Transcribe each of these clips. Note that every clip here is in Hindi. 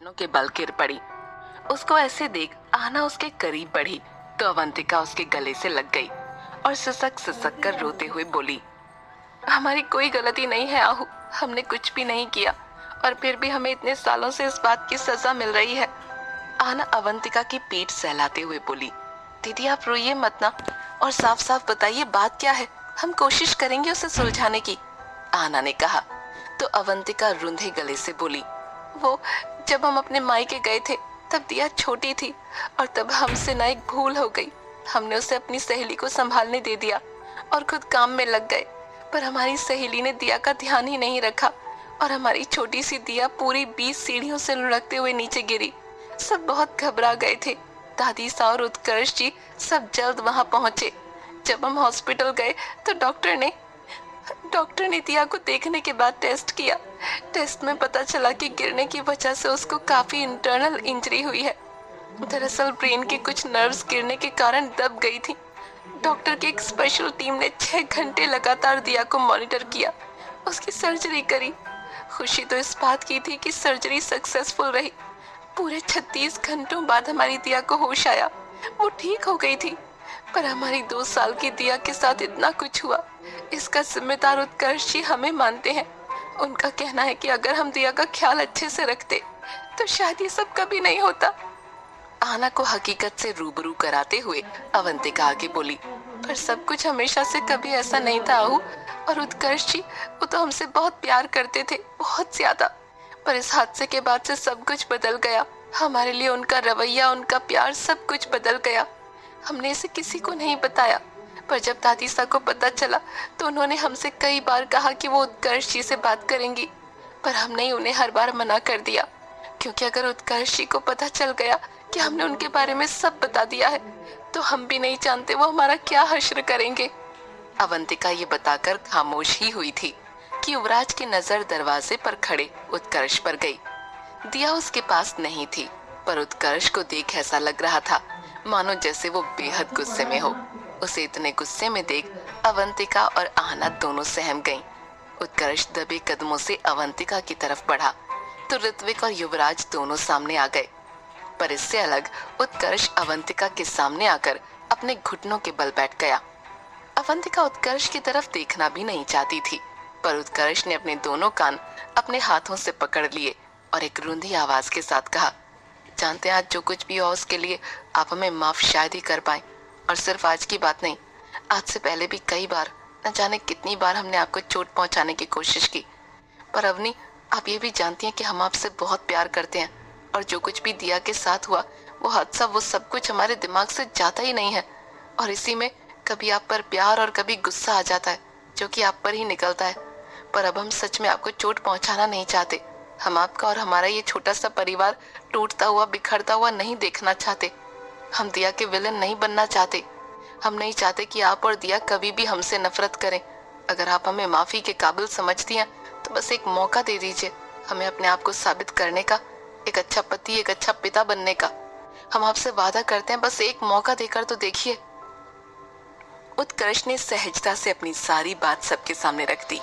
घुटनों के बल गिर पड़ी। उसको ऐसे देख आहना उसके करीब बढ़ी तो अवंतिका उसके गले से लग गई और सिसक सिसक कर रोते हुए बोली, हमारी कोई गलती नहीं है आहू, हमने कुछ भी नहीं किया और फिर भी हमें इतने सालों से इस बात की सजा मिल रही है। आहना अवंतिका की पीठ सहलाते हुए बोली, दीदी आप रोइए मत ना और साफ साफ बताइए बात क्या है, हम कोशिश करेंगे उसे सुलझाने की। आहना ने कहा तो अवंतिका रुंधे गले से बोली, वो जब हम अपने मायके गए थे तब दिया छोटी थी और तब हमसे ना एक भूल हो गई। हमने उसे अपनी सहेली को संभालने दे दिया और खुद काम में लग गए, पर हमारी सहेली ने दिया का ध्यान ही नहीं रखा और हमारी छोटी सी दिया पूरी 20 सीढ़ियों से लुढ़कते हुए नीचे गिरी। सब बहुत घबरा गए थे। दादी सा और उत्कर्ष जी सब जल्द वहां पहुंचे। जब हम हॉस्पिटल गए तो डॉक्टर ने दिया को देखने के बाद टेस्ट किया। टेस्ट में पता चला कि गिरने की वजह से उसको काफी इंटरनल इंजरी हुई है। दरअसल ब्रेन के कुछ नर्व्स गिरने के कारण दब गई थी। डॉक्टर की एक स्पेशल टीम ने 6 घंटे लगातार दिया को मॉनिटर किया, उसकी सर्जरी करी। खुशी तो इस बात की थी कि सर्जरी सक्सेसफुल रही। पूरे 36 घंटों बाद हमारी दिया को होश आया, वो ठीक हो गई थी। पर हमारी 2 साल की दिया के साथ इतना कुछ हुआ, इसका जिम्मेदार उत्कर्ष जी हमें मानते हैं। उनका कहना है कि अगर हम दिया का ख्याल अच्छे से रखते तो शायद ये सब कभी नहीं होता। आहना को हकीकत से रूबरू कराते हुए अवंतिका आगे बोली, पर सब कुछ हमेशा से कभी ऐसा नहीं था आहू। और उत्कर्ष जी वो तो हमसे बहुत प्यार करते थे, बहुत ज्यादा। पर इस हादसे के बाद से सब कुछ बदल गया। हमारे लिए उनका रवैया, उनका प्यार, सब कुछ बदल गया। हमने इसे किसी को नहीं बताया, पर जब दादी सा को पता चला तो उन्होंने हमसे कई बार कहा कि वो उत्कर्ष जी से बात करेंगी, पर हमने उन्हें हर बार मना कर दिया, क्योंकि अगर उत्कर्ष जी को पता चल गया कि हमने उनके बारे में सब बता दिया है तो हम भी नहीं जानते वो हमारा क्या हश्र करेंगे। अवंतिका ये बताकर खामोश ही हुई थी कि युवराज की नजर दरवाजे पर खड़े उत्कर्ष पर गई। दिया उसके पास नहीं थी, पर उत्कर्ष को देख ऐसा लग रहा था मानो जैसे वो बेहद गुस्से में हो। उसे इतने गुस्से में देख अवंतिका और आहना दोनों सहम गईं। उत्कर्ष दबे कदमों से अवंतिका की तरफ बढ़ा तो ऋत्विक और युवराज दोनों सामने आ गए। पर इससे अलग उत्कर्ष अवंतिका के सामने आकर अपने घुटनों के बल बैठ गया। अवंतिका उत्कर्ष की तरफ देखना भी नहीं चाहती थी, पर उत्कर्ष ने अपने दोनों कान अपने हाथों से पकड़ लिए और एक रुंधी आवाज के साथ कहा, जानते हैं आज जो कुछ भी हो उसके लिए आप हमें माफ शायद ही कर पाए। और सिर्फ आज की बात नहीं, आज से पहले भी कई बार, न जाने कितनी बार हमने आपको चोट पहुंचाने की कोशिश की। पर अवनी, आप ये भी जानती हैं कि हम आपसे बहुत प्यार करते हैं और जो कुछ भी दिया के साथ हुआ वो हादसा, वो सब कुछ हमारे दिमाग से जाता ही नहीं है। और इसी में कभी आप पर प्यार और कभी गुस्सा आ जाता है जो कि आप पर ही निकलता है। पर अब हम सच में आपको चोट पहुंचाना नहीं चाहते। हम आपका और हमारा ये छोटा सा परिवार टूटता हुआ, बिखरता हुआ नहीं देखना चाहते। हम दिया के विलन नहीं बनना चाहते। हम नहीं चाहते कि आप और दिया कभी भी हमसे नफरत करें। अगर आप हमें माफी के काबिल समझती हैं तो बस एक मौका दे दीजिए हमें अपने आप को साबित करने का, एक अच्छा पति, एक अच्छा पिता बनने का। हम आपसे वादा करते हैं, बस एक मौका देकर तो देखिए। उत्कर्ष ने सहजता से अपनी सारी बात सबके सामने रख दी।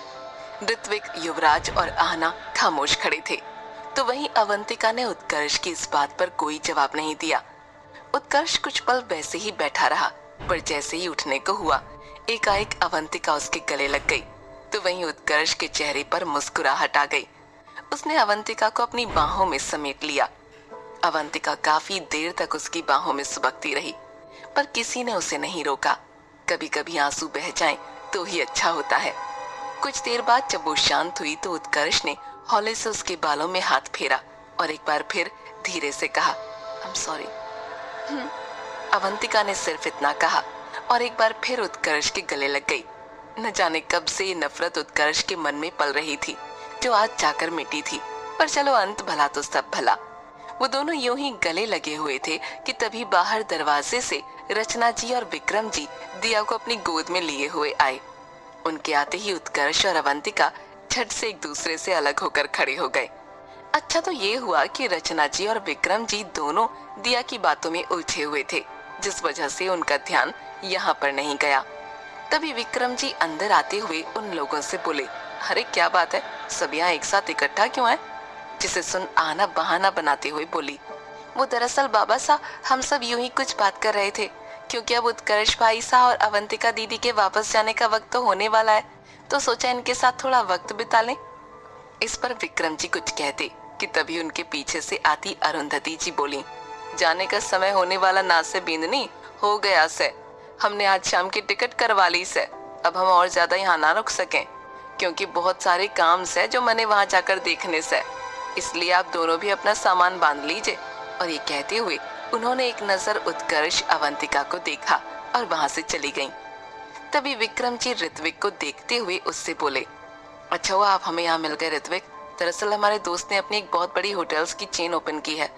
ऋत्विक, युवराज और आहना खामोश खड़े थे, तो वहीं अवंतिका ने उत्कर्ष की इस बात पर कोई जवाब नहीं दिया। उत्कर्ष कुछ पल वैसे ही बैठा रहा, पर जैसे ही उठने को हुआ एकाएक अवंतिका उसके गले लग गई, तो वहीं उत्कर्ष के चेहरे पर मुस्कुराहट आ गई। उसने अवंतिका को अपनी बाहों में समेट लिया। अवंतिका काफी देर तक उसकी बाहों में सुबकती रही, पर किसी ने उसे नहीं रोका। कभी कभी आंसू बह जाएं तो ही अच्छा होता है। कुछ देर बाद जब वो शांत हुई तो उत्कर्ष ने हौले से उसके बालों में हाथ फेरा और एक बार फिर धीरे से कहा, आई एम सॉरी। अवंतिका ने सिर्फ इतना कहा और एक बार फिर उत्कर्ष के गले लग गई। न जाने कब से ये नफरत उत्कर्ष के मन में पल रही थी, जो आज जाकर मिटी थी। पर चलो, अंत भला तो सब भला। वो दोनों यूं ही गले लगे हुए थे कि तभी बाहर दरवाजे से रचना जी और विक्रम जी दिया को अपनी गोद में लिए हुए आए। उनके आते ही उत्कर्ष और अवंतिका झट से एक दूसरे से अलग होकर खड़े हो गए। अच्छा तो ये हुआ कि रचना जी और विक्रम जी दोनों दिया की बातों में उलझे हुए थे, जिस वजह से उनका ध्यान यहाँ पर नहीं गया। तभी विक्रम जी अंदर आते हुए उन लोगों से बोले, अरे क्या बात है, सब यहाँ एक साथ इकट्ठा क्यों है? जिसे सुन आहना बहाना बनाते हुए बोली, वो दरअसल बाबा सा हम सब यूं ही कुछ बात कर रहे थे, क्योंकि अब उत्कर्ष भाई सा और अवंतिका दीदी के वापस जाने का वक्त तो होने वाला है, तो सोचा इनके साथ थोड़ा वक्त बिता लें। इस पर विक्रम जी कुछ कहते कि तभी उनके पीछे से आती अरुंधति जी बोली, जाने का समय होने वाला ना से बिंदनी हो गया से, हमने आज शाम की टिकट करवा ली से, अब हम और ज्यादा यहाँ ना रुक सकें, क्योंकि बहुत सारे काम से जो मैंने वहां जाकर देखने से, इसलिए आप दोनों भी अपना सामान बांध लीजिए। और ये कहते हुए उन्होंने एक नजर उत्कर्ष अवंतिका को देखा और वहां से चली गईं। तभी विक्रम जी ऋत्विक को देखते हुए उससे बोले, अच्छा हुआ आप हमें यहाँ मिल गए ऋत्विक, दरअसल हमारे दोस्त ने अपनी एक बहुत बड़ी होटल्स की चेन ओपन की है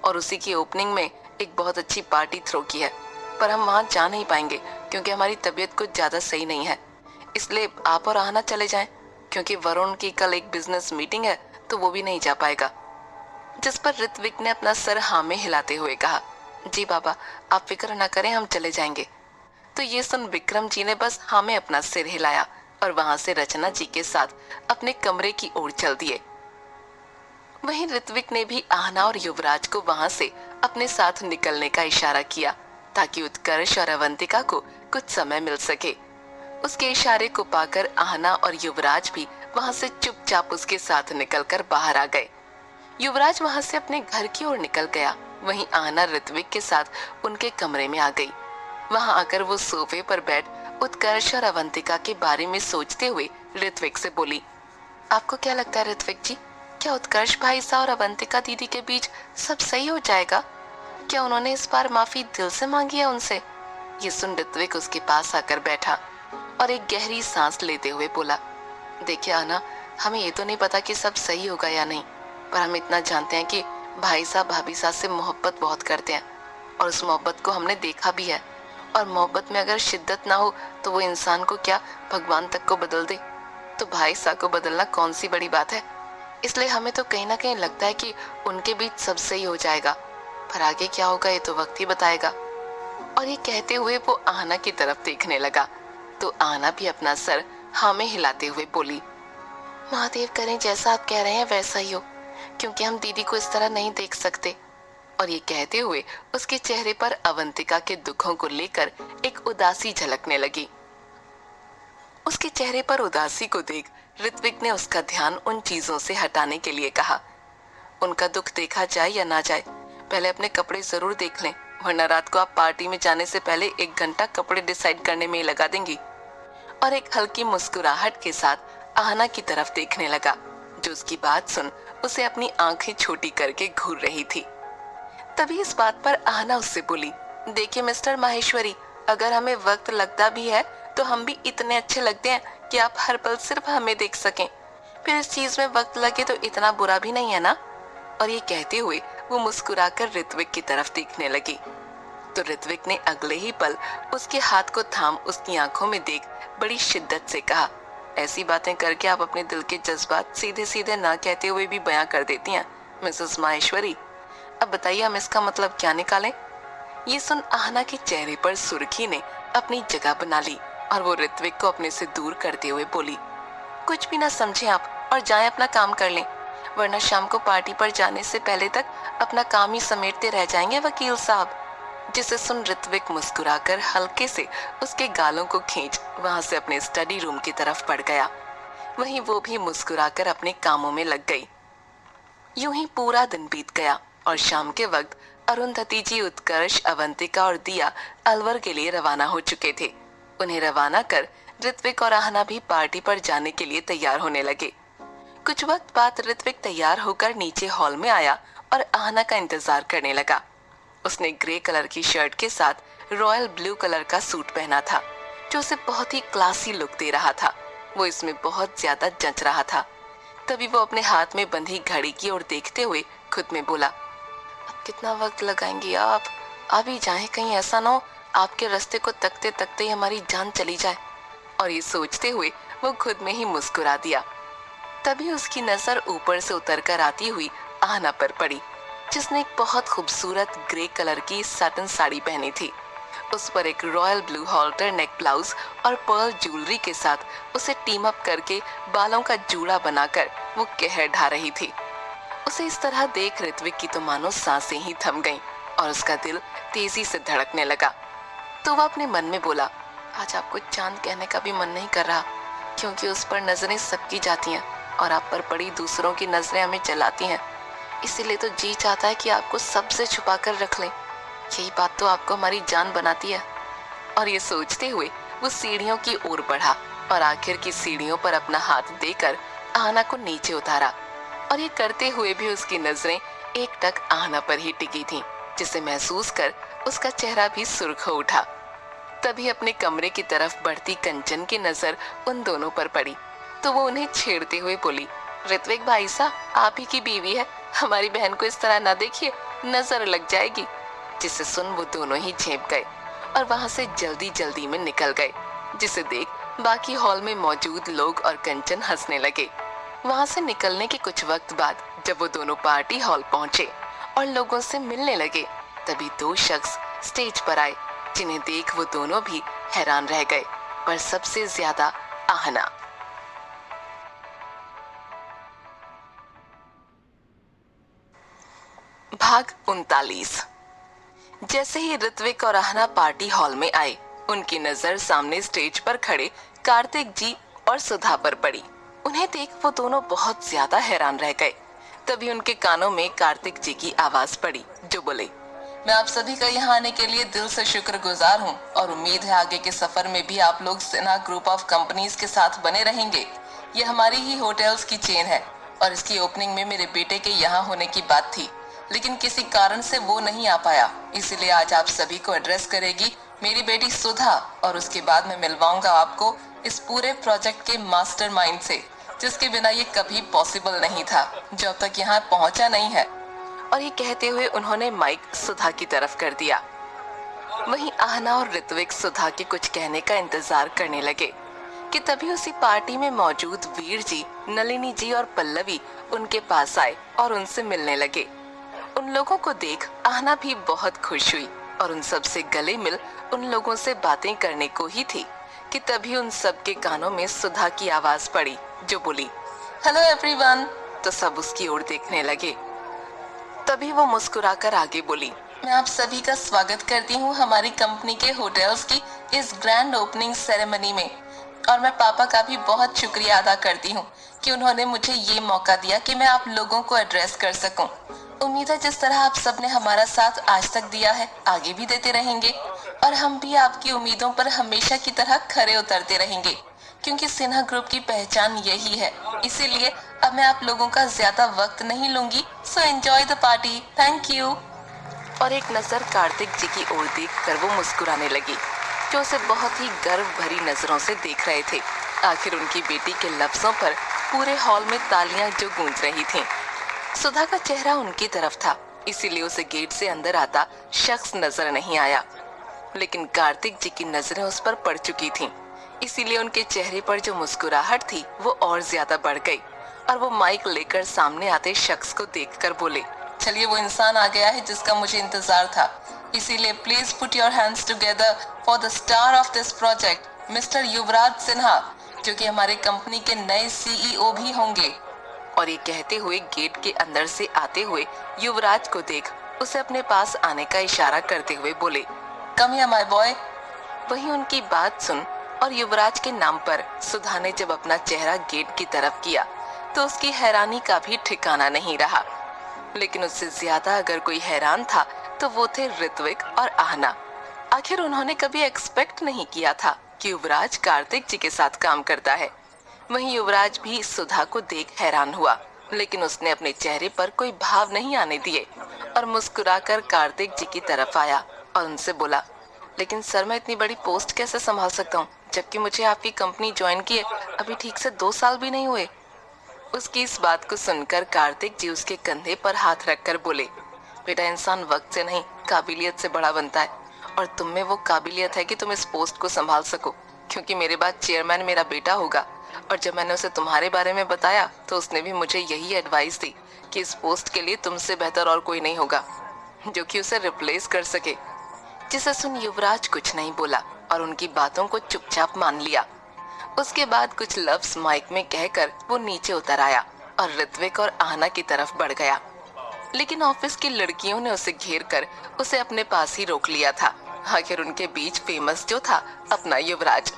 और उसी की ओपनिंग में एक बहुत अच्छी पार्टी थ्रो की है, पर हम वहां जा नहीं पाएंगे क्योंकि हमारी तबीयत कुछ ज्यादा सही नहीं है, इसलिए आप और आहना चले जाएं, क्योंकि वरुण की कल एक बिजनेस मीटिंग है तो वो भी नहीं जा पाएगा। जिस पर ऋत्विक ने अपना सर हाँ में हिलाते हुए कहा, जी बाबा आप फिक्र न करें, हम चले जाएंगे। तो ये सुन विक्रम जी ने बस हाँ में अपना सिर हिलाया और वहां से रचना जी के साथ अपने कमरे की ओर चल दिए। वहीं ऋत्विक ने भी आहना और युवराज को वहां से अपने साथ निकलने का इशारा किया ताकि उत्कर्ष और अवंतिका को कुछ समय मिल सके। उसके इशारे को पाकर आहना और युवराज भी वहां से चुपचाप उसके साथ निकलकर बाहर आ गए। युवराज वहां से अपने घर की ओर निकल गया, वहीं आहना ऋत्विक के साथ उनके कमरे में आ गई। वहां आकर वो सोफे पर बैठ उत्कर्ष और अवंतिका के बारे में सोचते हुए ऋत्विक से बोली, आपको क्या लगता है ऋत्विक जी, क्या उत्कर्ष भाई सा और अवंतिका दीदी के बीच सब सही हो जाएगा? क्या उन्होंने इस बार माफी दिल से मांगी है उनसे? ये सुन ऋत्विक उसके पास आकर बैठा और एक गहरी सांस लेते हुए बोला, देखिए आहना, हमें ये तो नहीं पता कि सब सही होगा या नहीं, पर हम इतना जानते हैं कि भाई साहब भाभी साहब से मोहब्बत बहुत करते हैं और उस मोहब्बत को हमने देखा भी है, और मोहब्बत में अगर शिद्दत ना हो तो वो इंसान को क्या भगवान तक को बदल दे, तो भाई साहब को बदलना कौन सी बड़ी बात है। इसलिए हमें तो कहीं ना कहीं लगता है कि उनके बीच सब सही हो जाएगा, पर आगे क्या होगा ये तो वक्त ही बताएगा। और ये कहते हुए वो आहना की तरफ देखने लगा तो आहना भी अपना सर हाँ में हिलाते हुए बोली, महादेव करें जैसा आप कह रहे हैं वैसा ही हो, क्योंकि हम दीदी को इस तरह नहीं देख सकते। और ये कहते हुए उसके चेहरे पर अवंतिका के दुखों को लेकर एक उदासी झलकने लगी। उसके चेहरे पर उदासी को देख ऋत्विक ने उसका ध्यान उन चीजों से हटाने के लिए कहा, उनका दुख देखा जाए या ना जाए, पहले अपने कपड़े जरूर देख लें, वरना रात को आप पार्टी में जाने से पहले 1 घंटा कपड़े डिसाइड करने में ही लगा देंगी। और एक हल्की मुस्कुराहट के साथ आहना की तरफ देखने लगा, जो उसकी बात सुन उसे अपनी आंखें छोटी करके घूर रही थी। तभी इस बात पर आहना उससे बोली, देखिए मिस्टर माहेश्वरी, अगर हमें वक्त लगता भी है तो हम भी इतने अच्छे लगते हैं कि आप हर पल सिर्फ हमें देख सकें, फिर इस चीज में वक्त लगे तो इतना बुरा भी नहीं है ना। और ये कहते हुए वो मुस्कुराकर ऋत्विक की तरफ देखने लगी तो ऋत्विक ने अगले ही पल उसके हाथ को थाम उसकी आंखों में देख बड़ी शिद्दत से कहा, ऐसी बातें करके आप अपने दिल के जज्बात सीधे सीधे ना कहते हुए भी बयां कर देती हैं मिसेस माहेश्वरी, अब बताइए हम इसका मतलब क्या निकालें। ये सुन आहना के चेहरे पर सुर्खी ने अपनी जगह बना ली और वो ऋत्विक को अपने से दूर करते हुए बोली, कुछ भी ना समझे आप और जाएं अपना काम कर लें, वरना शाम को पार्टी पर जाने से पहले तक अपना काम ही समेटते रह जाएंगे वकील साहब। जिसे सुन ऋत्विक मुस्कुराकर हल्के से उसके गालों को खींच वहां से अपने स्टडी रूम की तरफ बढ़ गया। वहीं वो भी मुस्कुराकर अपने कामों में लग गई। यूं ही पूरा दिन बीत गया और शाम के वक्त अरुंधति जी, उत्कर्ष, अवंतिका और दिया अलवर के लिए रवाना हो चुके थे। उन्हें रवाना कर ऋत्विक और आहना भी पार्टी पर जाने के लिए तैयार होने लगे। कुछ वक्त बाद ऋत्विक तैयार होकर नीचे हॉल में आया और आहना का इंतजार करने लगा। उसने ग्रे कलर की शर्ट के साथ रॉयल ब्लू कलर का सूट पहना था, जो उसे बहुत ही क्लासी लुक दे रहा था। वो इसमें बहुत ज्यादा जच रहा था। तभी वो अपने हाथ में बंधी घड़ी की ओर देखते हुए खुद में बोला, अब कितना वक्त लगाएंगी आप, आ भी जाए, कहीं ऐसा ना हो आपके रास्ते को तकते तकते ही हमारी जान चली जाए। और ये सोचते हुए वो खुद में ही मुस्कुरा दिया। तभी उसकी नजर ऊपर से उतरकर आती हुई आहना पर पड़ी, जिसने एक बहुत खूबसूरत ग्रे कलर की साटन साड़ी पहनी थी। उस पर एक royal blue halter neck blouse और पर्ल ज्वेलरी के साथ उसे टीम अप करके बालों का जूड़ा बनाकर वो कहर ढा रही थी। उसे इस तरह देख ऋत्विक की तो मानो सांसें ही थम गईं और उसका दिल तेजी से धड़कने लगा। तो वह अपने मन में बोला, आज आपको चांद कहने का भी मन नहीं कर रहा, क्योंकि उस पर नजरें सबकी जाती हैं और आप पर पड़ी दूसरों की नजरें हमें जलाती हैं। इसीलिए तो जी चाहता है कि आपको सबसे छुपा कर रख लें। यही बात तो आपको हमारी जान बनाती है। और ये सोचते हुए वो सीढ़ियों की ओर बढ़ा और आखिर की सीढ़ियों पर अपना हाथ देकर आहना को नीचे उतारा। और ये करते हुए भी उसकी नजरें एकटक आहना पर ही टिकी थीं, जिसे महसूस कर उसका चेहरा भी सुर्ख हो उठा। तभी अपने कमरे की तरफ बढ़ती कंचन की नजर उन दोनों पर पड़ी तो वो उन्हें छेड़ते हुए बोली, ऋत्विक भाई साहब, आप ही की बीवी है, हमारी बहन को इस तरह ना देखिए, नजर लग जाएगी। जिसे सुन वो दोनों ही झेप गए और वहां से जल्दी जल्दी में निकल गए, जिसे देख बाकी हॉल में मौजूद लोग और कंचन हंसने लगे। वहां से निकलने के कुछ वक्त बाद जब वो दोनों पार्टी हॉल पहुंचे और लोगों से मिलने लगे, तभी दो शख्स स्टेज पर आए, जिन्हें देख वो दोनों भी हैरान रह गए, पर सबसे ज्यादा आहना। भाग 39। जैसे ही ऋत्विक और आहना पार्टी हॉल में आए, उनकी नजर सामने स्टेज पर खड़े कार्तिक जी और सुधा पर पड़ी। उन्हें देख वो दोनों बहुत ज्यादा हैरान रह गए। तभी उनके कानों में कार्तिक जी की आवाज पड़ी, जो बोले, मैं आप सभी का यहाँ आने के लिए दिल से शुक्रगुजार हूँ और उम्मीद है आगे के सफर में भी आप लोग सिन्हा ग्रुप ऑफ कंपनीज के साथ बने रहेंगे। ये हमारी ही होटल्स की चेन है और इसकी ओपनिंग में मेरे बेटे के यहाँ होने की बात थी, लेकिन किसी कारण से वो नहीं आ पाया। इसलिए आज आप सभी को एड्रेस करेगी मेरी बेटी सुधा और उसके बाद मैं मिलवाऊंगा आपको इस पूरे प्रोजेक्ट के मास्टरमाइंड से, जिसके बिना ये कभी पॉसिबल नहीं था, जो अब तक यहाँ पहुंचा नहीं है। और ये कहते हुए उन्होंने माइक सुधा की तरफ कर दिया। वहीं आहना और ऋत्विक सुधा के कुछ कहने का इंतजार करने लगे कि तभी उसी पार्टी में मौजूद वीर जी, नलिनी जी और पल्लवी उनके पास आए और उनसे मिलने लगे। उन लोगों को देख आहना भी बहुत खुश हुई और उन सब से गले मिल उन लोगों से बातें करने को ही थी कि तभी उन सब के कानों में सुधा की आवाज पड़ी, जो बोली, हेलो एवरीवन। तो सब उसकी ओर देखने लगे। तभी वो मुस्कुराकर आगे बोली, मैं आप सभी का स्वागत करती हूँ हमारी कंपनी के होटल्स की इस ग्रैंड ओपनिंग सेरेमनी में, और मैं पापा का भी बहुत शुक्रिया अदा करती हूँ कि उन्होंने मुझे ये मौका दिया कि मैं आप लोगों को एड्रेस कर सकूं। उम्मीद है जिस तरह आप सबने हमारा साथ आज तक दिया है, आगे भी देते रहेंगे और हम भी आपकी उम्मीदों पर हमेशा की तरह खरे उतरते रहेंगे, क्योंकि सिन्हा ग्रुप की पहचान यही है। इसीलिए अब मैं आप लोगों का ज्यादा वक्त नहीं लूंगी, so enjoy the party, thank you. और एक नजर कार्तिक जी की ओर देखकर वो मुस्कुराने लगी, जो उसे बहुत ही गर्व भरी नजरों से देख रहे थे। आखिर उनकी बेटी के लफ्जों पर पूरे हॉल में तालियां जो गूंज रही थीं। सुधा का चेहरा उनकी तरफ था, इसीलिए उसे गेट से अंदर आता शख्स नजर नहीं आया, लेकिन कार्तिक जी की नजरें उस पर पड़ चुकी थीं, इसीलिए उनके चेहरे पर जो मुस्कुराहट थी वो और ज्यादा बढ़ गई और वो माइक लेकर सामने आते शख्स को देखकर बोले, चलिए वो इंसान आ गया है जिसका मुझे इंतजार था, इसीलिए please put your hands together for the star of this project, mister Yuvraj Sinha, जो कि हमारे कंपनी के नए सीईओ भी होंगे। और ये कहते हुए गेट के अंदर से आते हुए युवराज को देख उसे अपने पास आने का इशारा करते हुए बोले, कम हियर माय बॉय। वहीं उनकी बात सुन और युवराज के नाम पर सुधा ने जब अपना चेहरा गेट की तरफ किया तो उसकी हैरानी का भी ठिकाना नहीं रहा। लेकिन उससे ज्यादा अगर कोई हैरान था तो वो थे ऋत्विक और आहना। आखिर उन्होंने कभी एक्सपेक्ट नहीं किया था कि युवराज कार्तिक जी के साथ काम करता है। वहीं युवराज भी सुधा को देख हैरान हुआ, लेकिन उसने अपने चेहरे पर कोई भाव नहीं आने दिए और मुस्कुराकर कार्तिक जी की तरफ आया और उनसे बोला, लेकिन सर मैं इतनी बड़ी पोस्ट कैसे संभाल सकता हूँ, जबकि मुझे आपकी कंपनी ज्वाइन किए अभी ठीक से 2 साल भी नहीं हुए। उसकी इस बात को सुनकर कार्तिक जी उसके कंधे पर हाथ रखकर बोले, बेटा इंसान वक्त से नहीं काबिलियत से बड़ा बनता है, और तुम में वो काबिलियत है कि तुम इस पोस्ट को संभाल सको, क्योंकि मेरे बाद चेयरमैन मेरा बेटा होगा। और जब मैंने उसे तुम्हारे बारे में बताया तो उसने भी मुझे यही एडवाइस दी कि इस पोस्ट के लिए तुमसे बेहतर और कोई नहीं होगा जो कि उसे रिप्लेस कर सके। जिसे सुन युवराज कुछ नहीं बोला और उनकी बातों को चुपचाप मान लिया। उसके बाद कुछ लफ्ज माइक में कहकर वो नीचे उतर आया और ऋत्विक और आहना की तरफ बढ़ गया। लेकिन ऑफिस की लड़कियों ने उसे घेर कर उसे अपने पास ही रोक लिया था। आखिर उनके बीच फेमस जो था अपना युवराज।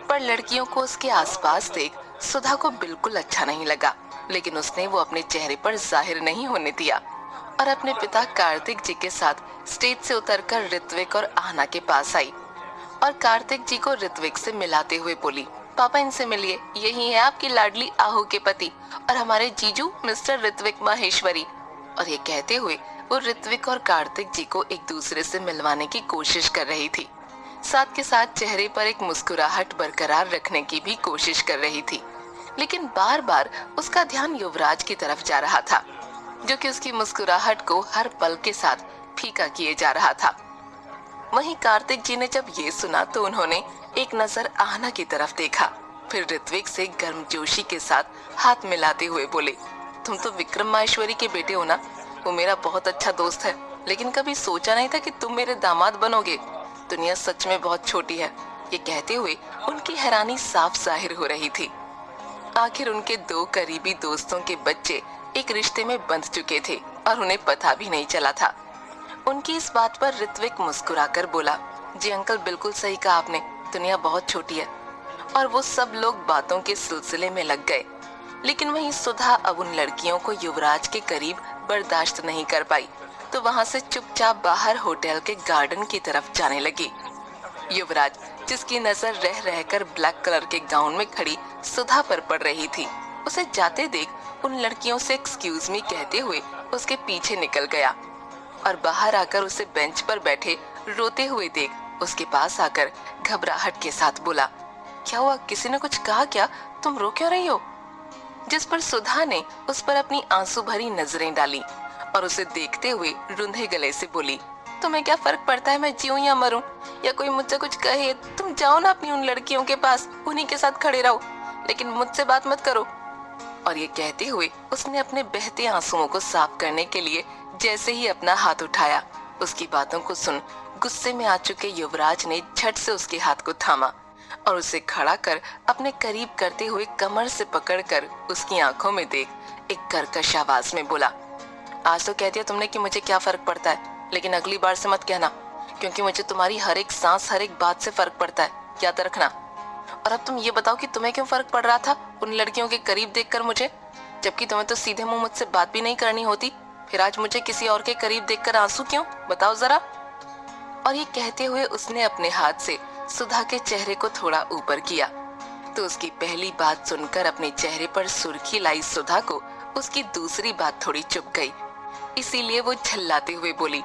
पर लड़कियों को उसके आसपास देख सुधा को बिल्कुल अच्छा नहीं लगा, लेकिन उसने वो अपने चेहरे पर जाहिर नहीं होने दिया और अपने पिता कार्तिक जी के साथ स्टेज से उतरकर ऋत्विक और आहना के पास आई और कार्तिक जी को ऋत्विक से मिलाते हुए बोली, पापा इनसे मिलिए, यही है आपकी लाडली आहू के पति और हमारे जीजू मिस्टर ऋत्विक माहेश्वरी। और ये कहते हुए वो ऋत्विक और कार्तिक जी को एक दूसरे से मिलवाने की कोशिश कर रही थी, साथ के साथ चेहरे पर एक मुस्कुराहट बरकरार रखने की भी कोशिश कर रही थी। लेकिन बार बार उसका ध्यान युवराज की तरफ जा रहा था, जो कि उसकी मुस्कुराहट को हर पल के साथ फीका किए जा रहा था। वहीं कार्तिक जी ने जब ये सुना तो उन्होंने एक नजर आहना की तरफ देखा, फिर ऋत्विक से गर्मजोशी के साथ हाथ मिलाते हुए बोले, तुम तो विक्रम माहेश्वरी के बेटे हो ना? वो मेरा बहुत अच्छा दोस्त है, लेकिन कभी सोचा नहीं था कि तुम मेरे दामाद बनोगे। दुनिया सच में बहुत छोटी है। ये कहते हुए उनकी हैरानी साफ जाहिर हो रही थी। आखिर उनके दो करीबी दोस्तों के बच्चे एक रिश्ते में बंध चुके थे और उन्हें पता भी नहीं चला था। उनकी इस बात पर ऋत्विक मुस्कुराकर बोला, जी अंकल, बिल्कुल सही कहा आपने, दुनिया बहुत छोटी है। और वो सब लोग बातों के सिलसिले में लग गए। लेकिन वहीं सुधा अब उन लड़कियों को युवराज के करीब बर्दाश्त नहीं कर पाई, तो वहां से चुपचाप बाहर होटल के गार्डन की तरफ जाने लगी। युवराज, जिसकी नजर रह रहकर ब्लैक कलर के गाउन में खड़ी सुधा पर पड़ रही थी, उसे जाते देख उन लड़कियों से एक्सक्यूज मी कहते हुए उसके पीछे निकल गया और बाहर आकर उसे बेंच पर बैठे रोते हुए देख उसके पास आकर घबराहट के साथ बोला, क्या हुआ, किसी ने कुछ कहा क्या? तुम रो क्यों रही हो? जिस पर सुधा ने उस पर अपनी आंसू भरी नजरें डाली और उसे देखते हुए रुंधे गले से बोली, तुम्हें क्या फर्क पड़ता है मैं जीऊं या मरूं, या कोई मुझसे कुछ कहे? तुम जाओ ना अपनी उन लड़कियों के पास, उन्हीं के साथ खड़े रहो, लेकिन मुझसे बात मत करो। और ये कहते हुए उसने अपने बहते आंसुओं को साफ करने के लिए जैसे ही अपना हाथ उठाया, उसकी बातों को सुन गुस्से में आ चुके युवराज ने झट से उसके हाथ को थामा और उसे खड़ा कर अपने करीब करते हुए कमर से पकड़कर उसकी आंखों में देख एक कर्कश आवाज में बोला, आज तो कह दिया तुमने कि मुझे क्या फर्क पड़ता है, लेकिन अगली बार से मत कहना, क्योंकि मुझे तुम्हारी हर एक सांस हर एक बात से फर्क पड़ता है, याद रखना। और अब तुम ये बताओ कि तुम्हें क्यों फर्क पड़ रहा था उन लड़कियों के करीब देखकर मुझे, जबकि तुम्हें तो सीधे मुंह मुझसे बात भी नहीं करनी होती, फिर आज मुझे किसी और के करीब देखकर आंसू क्यों, बताओ जरा। और ये कहते हुए उसने अपने हाथ से सुधा के चेहरे को थोड़ा ऊपर किया, तो उसकी पहली बात सुनकर अपने चेहरे पर सुर्खी लाई सुधा को उसकी दूसरी बात थोड़ी चुप गई। इसीलिए वो झल्लाते हुए बोली,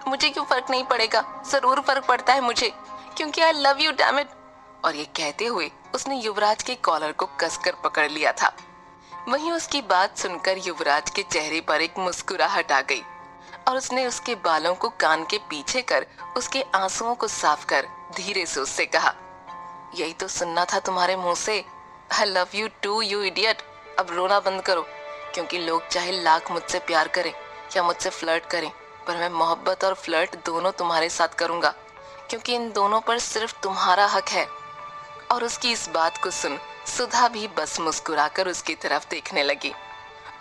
मुझे क्यों फर्क नहीं पड़ेगा, जरूर फर्क पड़ता है मुझे, क्योंकि आई लव यू डैम इट। और ये कहते हुए उसने युवराज के कॉलर को कसकर पकड़ लिया था। वहीं उसकी बात सुनकर युवराज के चेहरे पर एक मुस्कुराहट आ गई और उसने उसके बालों को कान के पीछे कर उसके आंसुओं को साफ कर धीरे से उससे कहा, यही तो सुनना था तुम्हारे मुंह से, I love you too you idiot. अब रोना बंद करो, क्योंकि लोग चाहे लाख मुझसे प्यार करें या मुझसे फ्लर्ट करें, पर मैं मोहब्बत और फ्लर्ट दोनों तुम्हारे साथ करूंगा, क्योंकि इन दोनों पर सिर्फ तुम्हारा हक है। और उसकी इस बात को सुन सुधा भी बस मुस्कुराकर उसकी तरफ देखने लगी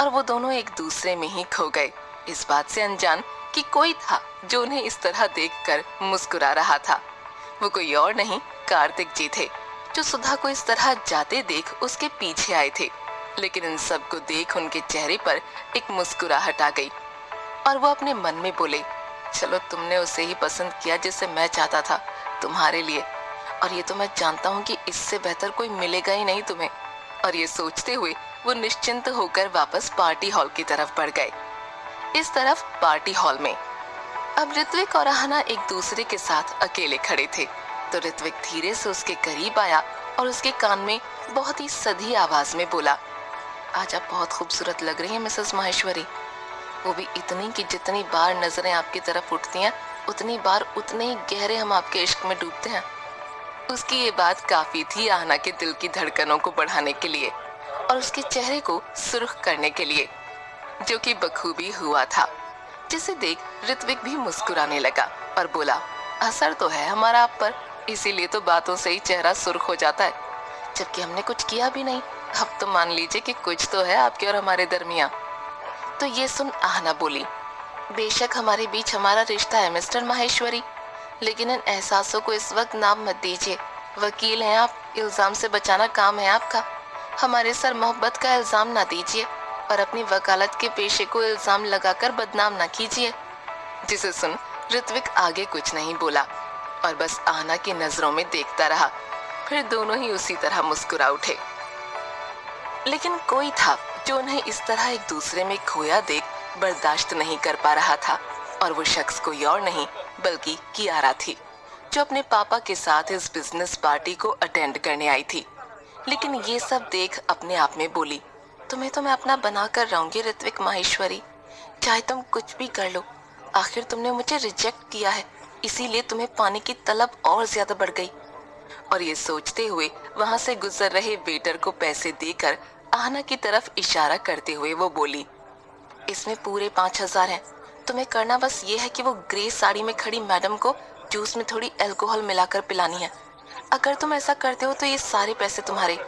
और वो दोनों एक दूसरे में ही खो गए, इस बात से अनजान कि कोई था जो उन्हें इस तरह देखकर मुस्कुरा रहा था। वो कोई और नहीं, कार्तिक जी थे, जो सुधा को इस तरह जाते देख उसके पीछे आए थे। लेकिन इन सब को देख उनके चेहरे पर एक मुस्कुराहट आ गई और वो अपने मन में बोले, चलो तुमने उसे ही पसंद किया जिसे मैं चाहता था तुम्हारे लिए, और ये तो मैं जानता हूँ कि इससे बेहतर कोई मिलेगा ही नहीं तुम्हें। और ये सोचते हुए वो निश्चिंत होकर वापस पार्टी हॉल की तरफ बढ़ गए। इस तरफ पार्टी हॉल में अब ऋत्विक और आहना एक दूसरे के साथ अकेले खड़े थे, तो ऋत्विक धीरे से उसके करीब आया और उसके कान में बहुत ही सधी आवाज में बोला, आज आप बहुत खूबसूरत लग रही हैं मिसेस माहेश्वरी, वो भी इतनी कि जितनी बार नजरें आपकी तरफ उठती हैं उतनी बार उतने ही गहरे हम आपके इश्क में डूबते हैं। उसकी ये बात काफी थी आहना के दिल की धड़कनों को बढ़ाने के लिए और उसके चेहरे को सुर्ख करने के लिए, जो कि बखूबी हुआ था, जिसे देख ऋत्विक भी मुस्कुराने लगा और बोला, असर तो है हमारा आप पर, इसीलिए तो बातों से ही चेहरा सुर्ख हो जाता है, जबकि हमने कुछ किया भी नहीं, अब तो मान लीजिए कि कुछ तो है आपके और हमारे दरमियान। तो ये सुन आहना बोली, बेशक हमारे बीच हमारा रिश्ता है मिस्टर माहेश्वरी, लेकिन इन एहसासों को इस वक्त नाम मत दीजिए। वकील हैं आप, इल्जाम से बचाना काम है आपका। हमारे सर मोहब्बत का इल्जाम ना दीजिए और अपनी वकालत के पेशे को इल्जाम लगाकर बदनाम ना कीजिए। जिसे सुन ऋत्विक आगे कुछ नहीं बोला और बस आहना की नजरों में देखता रहा। फिर दोनों ही उसी तरह मुस्कुरा उठे। लेकिन कोई था जो उन्हें इस तरह एक दूसरे में खोया देख बर्दाश्त नहीं कर पा रहा था, और वो शख्स कोई और नहीं बल्कि कियारा थी, जो अपने पापा के साथ इस बिजनेस पार्टी को अटेंड करने आई थी। लेकिन ये सब देख अपने आप में बोली, तुम्हें तो मैं अपना बना कर रहूंगी ऋत्विक माहेश्वरी, चाहे तुम कुछ भी कर लो। आखिर तुमने मुझे रिजेक्ट किया है, इसीलिए तुम्हें पाने की तलब और ज्यादा बढ़ गई। और ये सोचते हुए वहां से गुजर रहे वेटर को पैसे देकर आहना की तरफ इशारा करते हुए वो बोली, इसमें पूरे 5,000 हैं। तुम्हें करना बस ये है कि वो ग्रे साड़ी में खड़ी मैडम को जूस में थोड़ी अल्कोहल मिलाकर पिलानी है। अगर तुम ऐसा करते हो तो ये सारे पैसे तुम्हारे।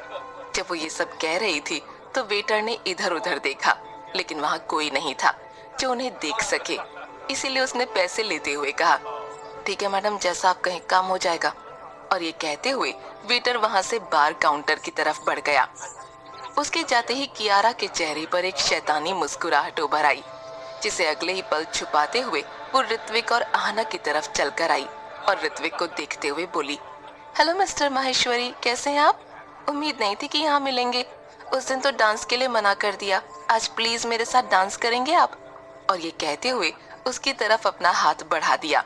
जब वो ये सब कह रही थी तो वेटर ने इधर उधर देखा, लेकिन वहां कोई नहीं था जो उन्हें देख सके। इसीलिए उसने पैसे लेते हुए कहा, ठीक है मैडम, जैसा आप कहें काम हो जाएगा। और ये कहते हुए वेटर वहां से बार काउंटर की तरफ बढ़ गया। उसके जाते ही कियारा के चेहरे पर एक शैतानी मुस्कुराहट उभर आई, जिसे अगले ही पल छुपाते हुए वो ऋत्विक और आहना की तरफ चलकर आई और ऋत्विक को देखते हुए बोली, हेलो मिस्टर माहेश्वरी, कैसे हैं आप? उम्मीद नहीं थी कि यहाँ मिलेंगे। उस दिन तो डांस के लिए मना कर दिया, आज प्लीज मेरे साथ डांस करेंगे आप? और ये कहते हुए उसकी तरफ अपना हाथ बढ़ा दिया।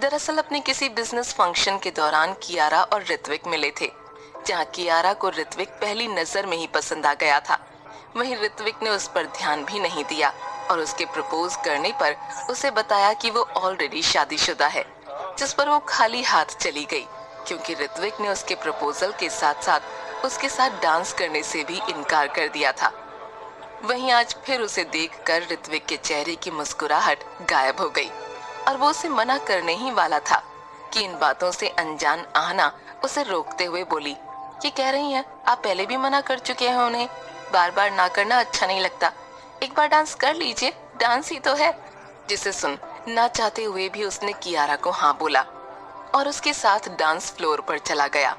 दरअसल अपने किसी बिजनेस फंक्शन के दौरान कियारा और ऋत्विक मिले थे, जहाँ कियारा को ऋत्विक पहली नजर में ही पसंद आ गया था। वहीं ऋत्विक ने उस पर ध्यान भी नहीं दिया और उसके प्रपोज करने पर उसे बताया कि वो ऑलरेडी शादीशुदा है, जिस पर वो खाली हाथ चली गई, क्योंकि ऋत्विक ने उसके प्रपोजल के साथ साथ उसके साथ डांस करने से भी इनकार कर दिया था। वहीं आज फिर उसे देखकर ऋत्विक के चेहरे की मुस्कुराहट गायब हो गई और वो उसे मना करने ही वाला था कि इन बातों से अनजान आहना उसे रोकते हुए बोली, ये कह रही हैं आप पहले भी मना कर चुके हैं उन्हें, बार बार ना करना अच्छा नहीं लगता, एक बार डांस कर लीजिए, डांस ही तो है। जिसे सुन ना चाहते हुए भी उसने कियारा को हाँ बोला और उसके साथ डांस फ्लोर पर चला गया,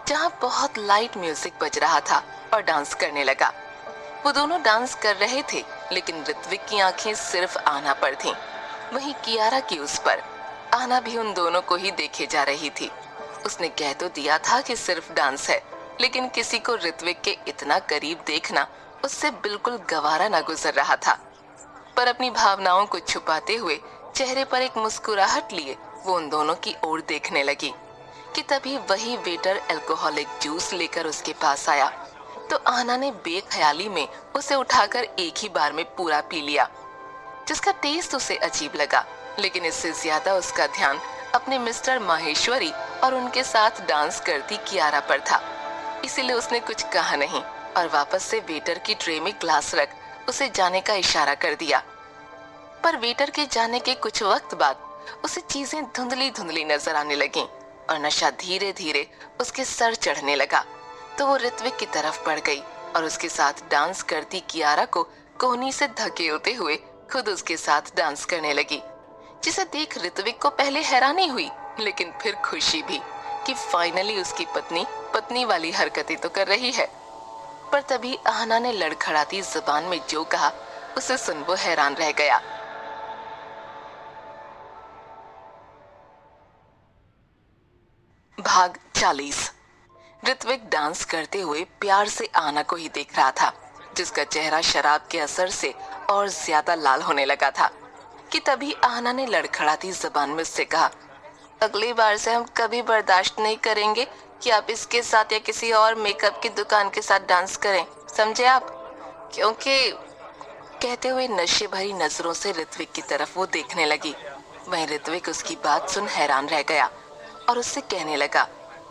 जहाँ बहुत लाइट म्यूजिक बज रहा था और डांस करने लगा। वो दोनों डांस कर रहे थे, लेकिन ऋत्विक की आंखें सिर्फ आहना पर थीं, वहीं कियारा की उस पर। आहना भी उन दोनों को ही देखे जा रही थी। उसने कह तो दिया था कि सिर्फ डांस है, लेकिन किसी को ऋत्विक के इतना करीब देखना उससे बिल्कुल गवारा ना गुजर रहा था। पर अपनी भावनाओं को छुपाते हुए चेहरे पर एक मुस्कुराहट लिए वो उन दोनों की ओर देखने लगी कि तभी वही वेटर अल्कोहलिक जूस लेकर उसके पास आया। तो आहना ने बेख्याली में उसे उठाकर एक ही बार में पूरा पी लिया, जिसका टेस्ट उसे अजीब लगा, लेकिन इससे ज्यादा उसका ध्यान अपने मिस्टर माहेश्वरी और उनके साथ डांस करती कियारा पर था। इसीलिए उसने कुछ कहा नहीं और वापस से वेटर की ट्रे में ग्लास रख उसे जाने का इशारा कर दिया। पर वेटर के जाने के कुछ वक्त बाद उसे चीजें धुंधली धुंधली नजर आने लगीं और नशा धीरे धीरे उसके सर चढ़ने लगा। तो वो ऋत्विक की तरफ बढ़ गई और उसके साथ डांस करती कियारा को कोहनी से धकेलते हुए खुद उसके साथ डांस करने लगी, जिसे देख ऋत्विक को पहले हैरानी हुई, लेकिन फिर खुशी भी कि फाइनली उसकी पत्नी पत्नी वाली हरकतें तो कर रही है। पर तभी आहना ने लड़खड़ाती जुबान में जो कहा उसे सुन वो हैरान रह गया। भाग 40। ऋत्विक डांस करते हुए प्यार से आहना को ही देख रहा था, जिसका चेहरा शराब के असर से और ज्यादा लाल होने लगा था कि तभी आहना ने लड़खड़ाती जुबान में उससे कहा, अगली बार से हम कभी बर्दाश्त नहीं करेंगे कि आप इसके साथ या किसी और मेकअप की दुकान के साथ डांस करें, समझे आप? क्योंकि कहते हुए नशे भरी नजरों से ऋत्विक की तरफ वो देखने लगी। वहीं ऋत्विक उसकी बात सुन हैरान रह गया और उससे कहने लगा,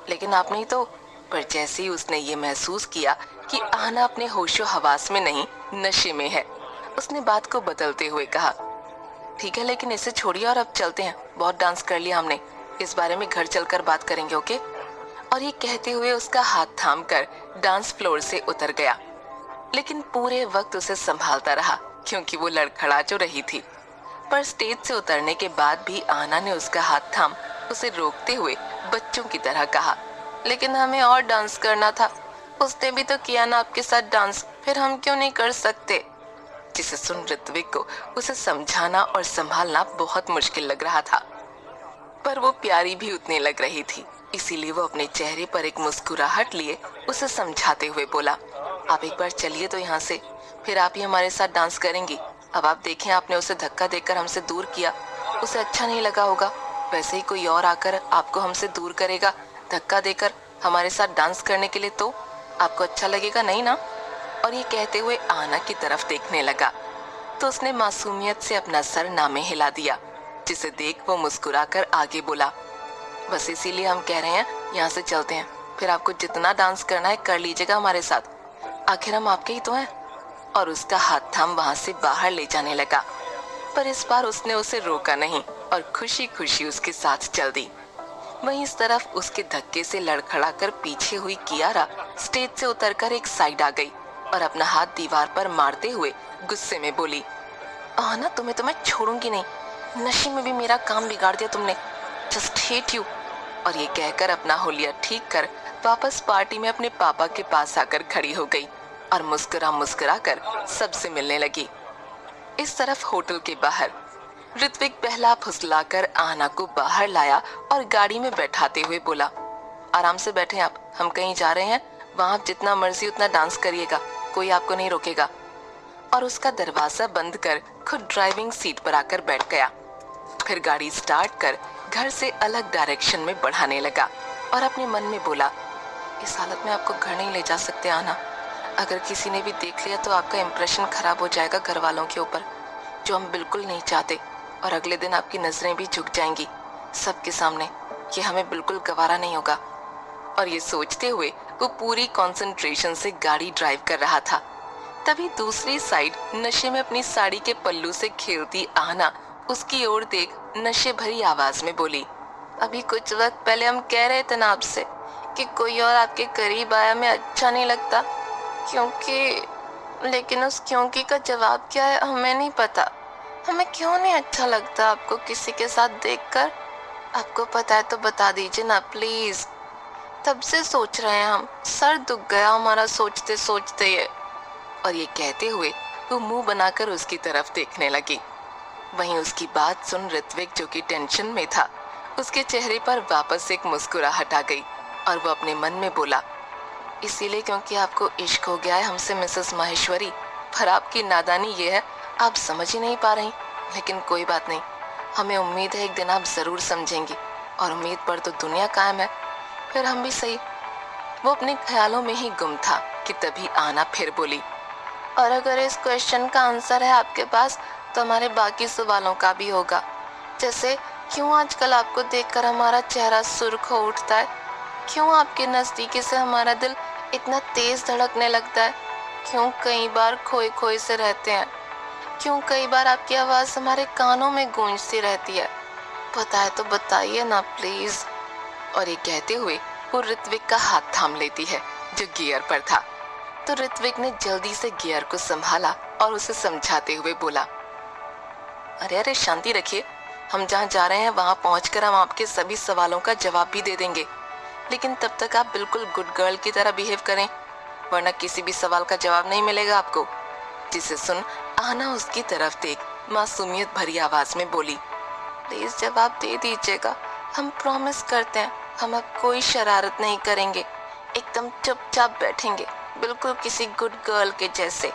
लेकिन आप नहीं तो। पर जैसे ही उसने ये महसूस किया कि आहना अपने होशो हवास में नहीं नशे में है, उसने बात को बदलते हुए कहा, ठीक है, लेकिन इसे छोड़िए और अब चलते हैं, बहुत डांस कर लिया हमने, इस बारे में घर चलकर बात करेंगे, ओके? और ये कहते हुए उसका हाथ थाम कर डांस फ्लोर से उतर गया, लेकिन पूरे वक्त उसे संभालता रहा क्योंकि वो लड़खड़ा जो रही थी। पर स्टेज से उतरने के बाद भी आना ने उसका हाथ थाम उसे रोकते हुए बच्चों की तरह कहा, लेकिन हमें और डांस करना था। उसने भी तो किया ना आपके साथ डांस, फिर हम क्यों नहीं कर सकते? जिसे सुन ऋत्विक को उसे समझाना और संभालना बहुत मुश्किल लग रहा था, पर वो प्यारी भी उतनी लग रही थी। इसीलिए वो अपने चेहरे पर एक मुस्कुराहट लिए उसे समझाते हुए बोला, आप एक बार चलिए तो यहाँ से, फिर आप ही हमारे साथ डांस करेंगी। अब आप देखें, आपने उसे धक्का देकर हमसे दूर किया, उसे अच्छा नहीं लगा होगा। वैसे ही कोई और आकर आपको हमसे दूर करेगा धक्का देकर हमारे साथ डांस करने के लिए, तो आपको अच्छा लगेगा नहीं ना? और ये कहते हुए आना की तरफ देखने लगा तो उसने मासूमियत से अपना सर नामे हिला दिया, जिसे देख वो मुस्कुराकर आगे बोला, बस इसीलिए हम कह रहे हैं यहाँ से चलते हैं, फिर आपको जितना डांस करना है कर लीजिएगा हमारे साथ, आखिर हम आपके ही तो हैं। और उसका हाथ थाम वहां से बाहर ले जाने लगा, पर इस बार उसने उसे रोका नहीं और खुशी खुशी उसके साथ चल दी। वहीं इस तरफ उसके धक्के से लड़खड़ाकर पीछे हुई कियारा स्टेज से उतरकर एक साइड आ गई और अपना हाथ दीवार पर मारते हुए गुस्से में बोली, आना तुम्हें तो मैं छोड़ूंगी नहीं, नशे में भी मेरा काम बिगाड़ दिया तुमने, जस्ट हेट यू। और ये कहकर अपना होलिया ठीक कर वापस पार्टी में अपने पापा के पास आकर खड़ी हो गई और मुस्कुरा मुस्कुरा कर सबसे मिलने लगी। इस तरफ होटल के बाहर ऋत्विक पहला फुसलाकर आना को बाहर लाया और गाड़ी में बैठाते हुए बोला, आराम से बैठे आप, हम कहीं जा रहे हैं, वहां आप जितना मर्जी उतना डांस करिएगा, कोई आपको नहीं रोकेगा। और उसका दरवाजा बंद कर खुद ड्राइविंग सीट पर आकर बैठ गया। फिर गाड़ी स्टार्ट कर घर से अलग डायरेक्शन में बढ़ाने लगा और अपने मन में बोला, इस हालत में आपको घर नहीं ले जा सकते आना, अगर किसी ने भी देख लिया तो आपका इंप्रेशन खराब हो जाएगा घर वालों के ऊपर, जो हम बिल्कुल नहीं चाहते, और अगले दिन आपकी नजरें भी झुक जाएंगी सबके सामने, ये हमें बिल्कुल गवारा नहीं होगा। और ये सोचते हुए वो पूरी कंसंट्रेशन से गाड़ी ड्राइव कर रहा था। तभी दूसरी साइड नशे में अपनी साड़ी के पल्लू से खेलती आना उसकी ओर देख नशे भरी आवाज में बोली, अभी कुछ वक्त पहले हम कह रहे थे ना आपसे कि कोई और आपके करीब आया हमें अच्छा नहीं लगता, क्योंकि, लेकिन उस क्योंकि का जवाब क्या है हमें नहीं पता। हमें क्यों नहीं अच्छा लगता आपको किसी के साथ देखकर? आपको पता है तो बता दीजिए ना प्लीज, तब से सोच रहे हैं हम, सर दुख गया हमारा सोचते सोचते ये। और ये कहते हुए वो मुंह बनाकर उसकी तरफ देखने लगी। वहीं उसकी बात सुन ऋत्विक, जो कि टेंशन में था, उसके चेहरे पर वापस एक मुस्कुराहट आ गई और वो अपने मन में बोला, इसीलिए क्योंकि आपको इश्क हो गया है हमसे मिसेस माहेश्वरी, पर आपकी नादानी ये है आप समझ ही नहीं पा रही। लेकिन कोई बात नहीं, हमें उम्मीद है एक दिन आप जरूर समझेंगी, और उम्मीद पर तो दुनिया कायम है, फिर हम भी सही। वो अपने ख्यालों में ही गुम था कि तभी आना फिर बोली, और अगर इस क्वेश्चन का आंसर है आपके पास तो हमारे बाकी सवालों का भी होगा, जैसे क्यों आजकल आपको देखकर हमारा चेहरा सुर्ख हो उठता है, क्यों आपके नजदीकी से हमारा दिल इतना तेज धड़कने लगता है, क्यों कई बार खोए खोए से रहते हैं, क्यों कई बार आपकी आवाज हमारे कानों में गूंजती रहती है, पता है तो बताइए ना प्लीज। और ये कहते हुए वो ऋत्विक का हाथ थाम लेती है जो गियर पर था। तो ऋत्विक ने जल्दी से गियर को संभाला और उसे समझाते हुए बोला, अरे अरे शांति रखिए, हम जहाँ जा रहे हैं वहां पहुंचकर हम आपके सभी सवालों का जवाब भी दे देंगे, लेकिन तब तक आप बिल्कुल गुड गर्ल की तरह बिहेव करें, वरना किसी भी सवाल का जवाब नहीं मिलेगा आपको। जिसे सुन आना उसकी तरफ देख मासूमियत भरी आवाज में बोली, प्लीज जवाब दे दीजिएगा, हम प्रॉमिस करते हैं हम अब कोई शरारत नहीं करेंगे, एकदम चुपचाप बैठेंगे, बिल्कुल किसी गुड गर्ल के जैसे।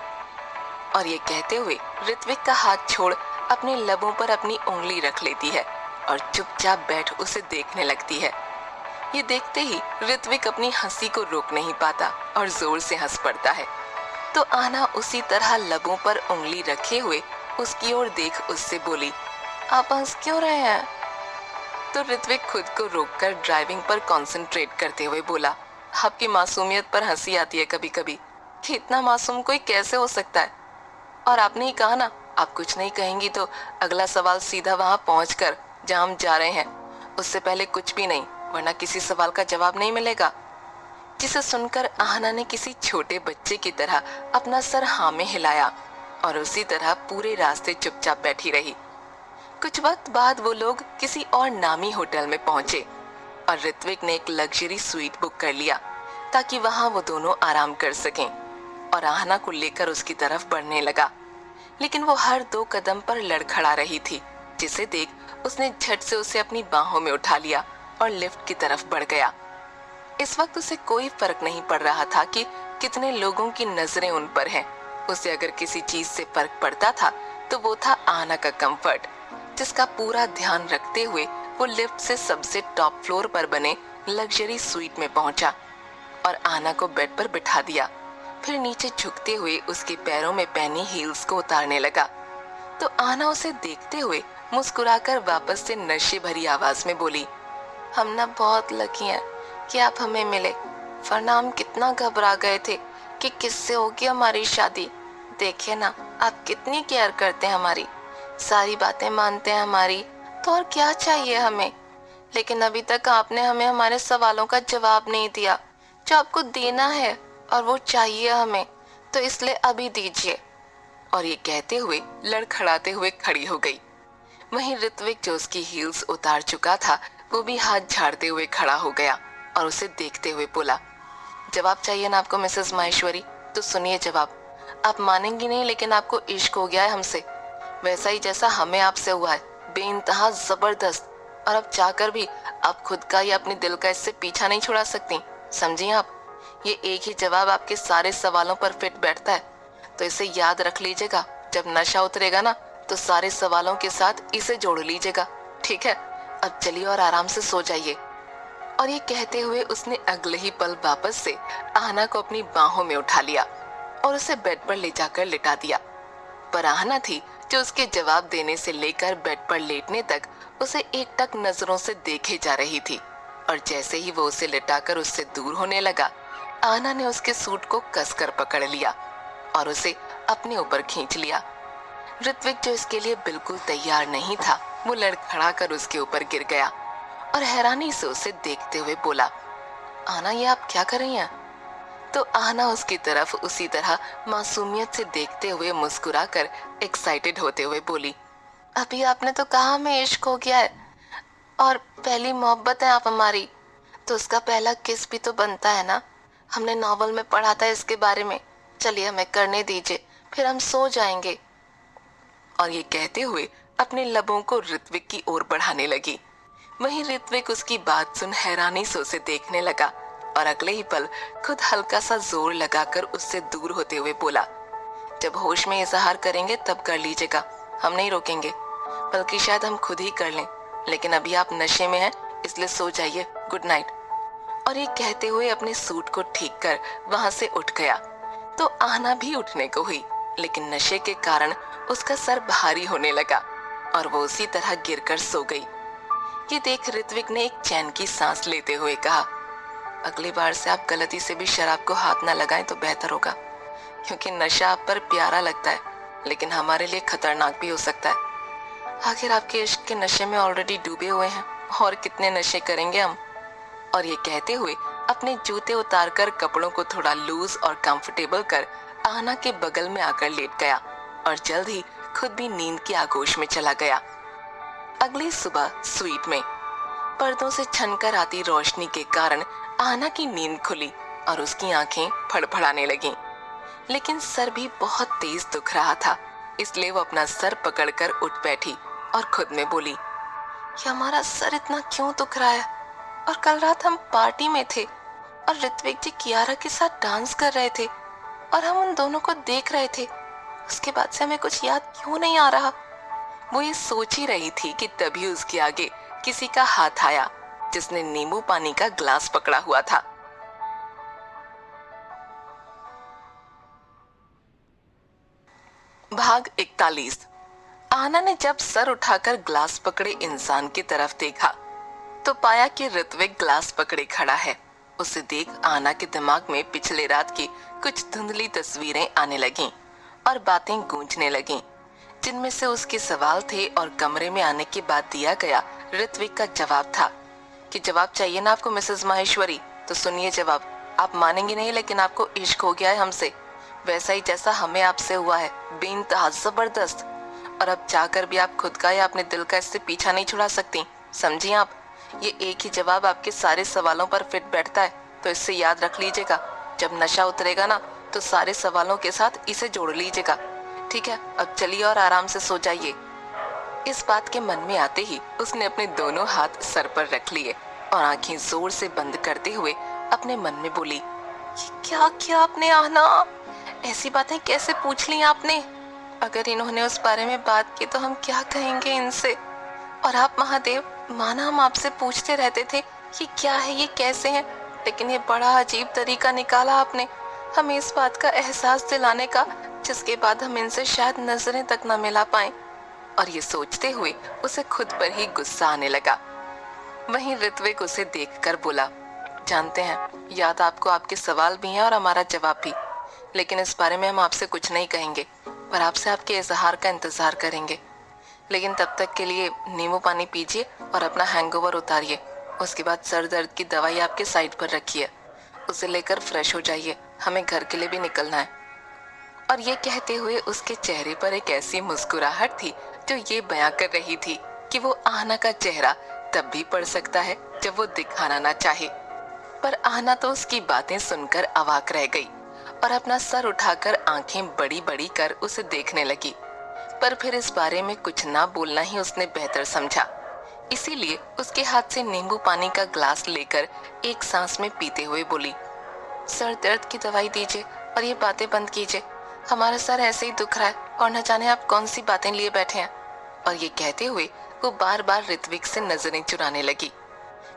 और ये कहते हुए ऋत्विक का हाथ छोड़ अपने लबों पर अपनी उंगली रख लेती है और चुपचाप बैठ उसे देखने लगती है। ये देखते ही ऋत्विक अपनी हंसी को रोक नहीं पाता और जोर से हंस पड़ता है। तो आना उसी तरह लबों पर उंगली रखे हुए उसकी ओर देख उससे बोली, आप हंस क्यों रहे हैं? तो ऋत्विक खुद को रोककर ड्राइविंग पर कंसंट्रेट करते हुए बोला, आपकी मासूमियत पर हंसी आती है कभी कभी कि इतना मासूम कोई कैसे हो सकता है। और आपने ही कहा ना, आप कुछ नहीं कहेंगी तो अगला सवाल सीधा वहां पहुंचकर जहां हम जा रहे हैं, उससे पहले कुछ भी नहीं, वरना किसी सवाल का जवाब नहीं मिलेगा। जिसे सुनकर आहना ने किसी छोटे बच्चे की तरह अपना सर हाँ में हिलाया और उसी तरह पूरे रास्ते चुपचाप बैठी रही। कुछ वक्त बाद वो लोग किसी और नामी होटल में पहुंचे और ऋत्विक ने एक लग्जरी स्वीट बुक कर लिया ताकि वहां वो दोनों आराम कर सकें, और आहना को लेकर उसकी तरफ बढ़ने लगा। लेकिन वो हर 2 कदम पर लड़खड़ा रही थी, जिसे देख उसने झट से उसे अपनी बाहों में उठा लिया और लिफ्ट की तरफ बढ़ गया। इस वक्त उसे कोई फर्क नहीं पड़ रहा था कि कितने लोगों की नजरें उन पर हैं। उसे अगर किसी चीज से फर्क पड़ता था तो वो था आहना का कंफर्ट, जिसका पूरा ध्यान रखते हुए वो लिफ्ट से सबसे टॉप फ्लोर पर बने लग्जरी स्वीट में पहुंचा और आहना को बेड पर बिठा दिया। फिर नीचे झुकते हुए उसके पैरों में पहनी हील्स को उतारने लगा तो आहना उसे देखते हुए मुस्कुराकर वापस से नशे भरी आवाज में बोली, हम ना बहुत लकी हैं कि आप हमें मिले, वरना हम कितना घबरा गए थे कि किससे होगी हमारी शादी। देखिए ना, आप कितनी केयर करते हैं हमारी, सारी बातें मानते हैं हमारी, तो और क्या चाहिए हमें। लेकिन अभी तक आपने हमें हमारे सवालों का जवाब नहीं दिया जो आपको देना है, और वो चाहिए हमें, तो इसलिए अभी दीजिए। और ये कहते हुए लड़खड़ाते हुए खड़ी हो गई। वहीं ऋत्विक जो उसकी हील्स उतार चुका था वो भी हाथ झाड़ते हुए खड़ा हो गया और उसे देखते हुए बोला, जवाब चाहिए ना आपको मिसेस माहेश्वरी, तो सुनिए जवाब। आप मानेंगी नहीं, लेकिन आपको इश्क हो गया है हमसे, वैसा ही जैसा हमें आपसे हुआ है, बेइंतहा जबरदस्त। और अब चाहकर भी आप खुद का या अपने दिल का इससे पीछा नहीं छुड़ा सकती, समझी आप। ये एक ही जवाब आपके सारे सवालों पर फिट बैठता है, तो इसे याद रख लीजिएगा। जब नशा उतरेगा ना तो सारे सवालों के साथ इसे जोड़ लीजिएगा, ठीक है। अब चलिए और आराम से सो जाइए। और ये कहते हुए उसने अगले ही पल वापस से आहना को अपनी बाहों में उठा लिया और उसे बेड पर ले जाकर लिटा दिया। पर आहना थी जो उसके जवाब देने से लेकर बेड पर लेटने तक उसे एकटक नजरों से देखे जा रही थी। और जैसे ही वो उसे लिटाकर उससे दूर होने लगा, आहना ने उसके सूट को कसकर पकड़ लिया और उसे अपने ऊपर खींच लिया। ऋत्विक जो इसके लिए बिल्कुल तैयार नहीं था, वो लड़खड़ा कर उसके ऊपर गिर गया और हैरानी से उसे देखते हुए बोला, आहना ये आप क्या कर रही हैं? तो आहना उसकी तरफ उसी तरह मासूमियत से देखते हुए मुस्कुराकर एक्साइटेड होते हुए बोली, अभी आपने तो कहा हमें इश्क हो गया है और पहली मोहब्बत है आप हमारी, तो उसका पहला किस भी तो बनता है ना। हमने नॉवल में पढ़ा था इसके बारे में, चलिए हमें करने दीजिए, फिर हम सो जाएंगे। और ये कहते हुए अपने लबों को ऋत्विक की ओर बढ़ाने लगी। वहीं ऋत्विक उसकी बात सुन हैरानी से उसे देखने लगा और अगले ही पल खुद हल्का सा जोर लगाकर उससे दूर होते हुए बोला, जब होश में इजहार करेंगे तब कर लीजिएगा, हम नहीं रोकेंगे, बल्कि शायद हम खुद ही कर लें, लेकिन अभी आप नशे में हैं इसलिए सो जाइए, गुड नाइट। और ये कहते हुए अपने सूट को ठीक कर वहां से उठ गया तो आहना भी उठने को हुई, लेकिन नशे के कारण उसका सर भारी होने लगा और वो उसी तरह गिरकर सो गई। ये देख ऋत्विक ने एक चैन की सांस लेते हुए कहा, अगली बार से आप गलती से भी शराब को हाथ ना लगाएं तो बेहतर होगा, क्योंकि नशा आप पर प्यारा लगता है लेकिन हमारे लिए खतरनाक भी हो सकता है। आखिर आपके इश्क के नशे में ऑलरेडी डूबे हुए हैं, और कितने नशे करेंगे हम। और ये कहते हुए अपने जूते उतारकर कपड़ों को थोड़ा लूज और कंफर्टेबल कर आहना के बगल में आकर लेट गया और जल्द ही खुद भी नींद की आगोश में चला गया। अगली सुबह स्वीट में पर्दों से छनकर आती रोशनी के कारण आहना की नींद खुली और उसकी आंखें फड़फड़ाने लगीं। लेकिन सर भी बहुत तेज दुख रहा था, इसलिए वो अपना सर पकड़कर उठ बैठी और खुद में बोली, ये हमारा सर इतना क्यों दुख रहा है? और कल रात हम पार्टी में थे और ऋत्विक जी कियारा के साथ डांस कर रहे थे और हम उन दोनों को देख रहे थे, उसके बाद से हमें कुछ याद क्यों नहीं आ रहा। वो ये सोच ही रही थी कि तभी उसके आगे किसी का हाथ आया जिसने नींबू पानी का ग्लास पकड़ा हुआ था। भाग 41। आहना ने जब सर उठाकर ग्लास पकड़े इंसान की तरफ देखा तो पाया कि ऋत्विक ग्लास पकड़े खड़ा है। उसे देख आहना के दिमाग में पिछले रात की कुछ धुंधली तस्वीरें आने लगीं और बातें गूंजने लगीं, जिनमें से उसके सवाल थे और कमरे में आने के बाद दिया गया ऋत्विक का जवाब था कि जवाब चाहिए ना आपको मिसेस माहेश्वरी, तो सुनिए जवाब। आप मानेंगे नहीं, लेकिन आपको इश्क हो गया है हमसे, वैसा ही जैसा हमें आपसे हुआ है, बेइंतहा जबरदस्त। और अब चाहकर भी आप खुद का या अपने दिल का इससे पीछा नहीं छुड़ा सकती, समझी आप? ये एक ही जवाब आपके सारे सवालों पर फिट बैठता है, तो इससे याद रख लीजिएगा। जब नशा उतरेगा ना, तो सारे सवालों के साथ इसे जोड़ लीजिएगा। ठीक है, अब चलिए और आराम से सो जाइए। इस बात के मन में आते ही उसने अपने दोनों हाथ सर पर रख लिए और आंखें जोर से बंद करते हुए अपने मन में बोली, ये क्या किया आपने आहना? ऐसी बातें कैसे पूछ ली आपने? अगर इन्होंने उस बारे में बात की तो हम क्या कहेंगे इनसे? और आप महादेव, माना हम आपसे पूछते रहते थे ये क्या है, ये कैसे है, लेकिन ये बड़ा अजीब तरीका निकाला आपने हमें इस बात का एहसास दिलाने का, जिसके बाद हम इनसे शायद नजरें तक न मिला पाए। और ये सोचते हुए उसे खुद पर ही गुस्सा आने लगा। वहीं ऋत्विक उसे देखकर बोला, जानते हैं याद आपको आपके सवाल भी हैं और हमारा जवाब भी, लेकिन इस बारे में हम आपसे कुछ नहीं कहेंगे, पर आपसे आपके इजहार का इंतजार करेंगे। लेकिन तब तक के लिए नींबू पानी पीजिए और अपना हैंगओवर उतारिए। उसके बाद सर दर्द की दवाई आपके साइड पर रखिए, उसे लेकर फ्रेश हो जाइए, हमें घर के लिए भी निकलना है। और ये कहते हुए उसके चेहरे पर एक ऐसी मुस्कुराहट थी जो ये बयां कर रही थी कि वो आहना का चेहरा तब भी पढ़ सकता है जब वो दिखाना ना चाहे। पर आहना तो उसकी बातें सुनकर अवाक रह गई और अपना सर उठाकर आंखें बड़ी बड़ी कर उसे देखने लगी। पर फिर इस बारे में कुछ ना बोलना ही उसने बेहतर समझा, इसीलिए उसके हाथ से नींबू पानी का ग्लास लेकर एक सांस में पीते हुए बोली, सर दर्द की दवाई दीजिए और ये बातें बंद कीजिए, हमारा सर ऐसे ही दुख रहा है और न जाने आप कौन सी बातें लिए बैठे हैं। और ये कहते हुए वो बार बार ऋत्विक से नजरें चुराने लगी।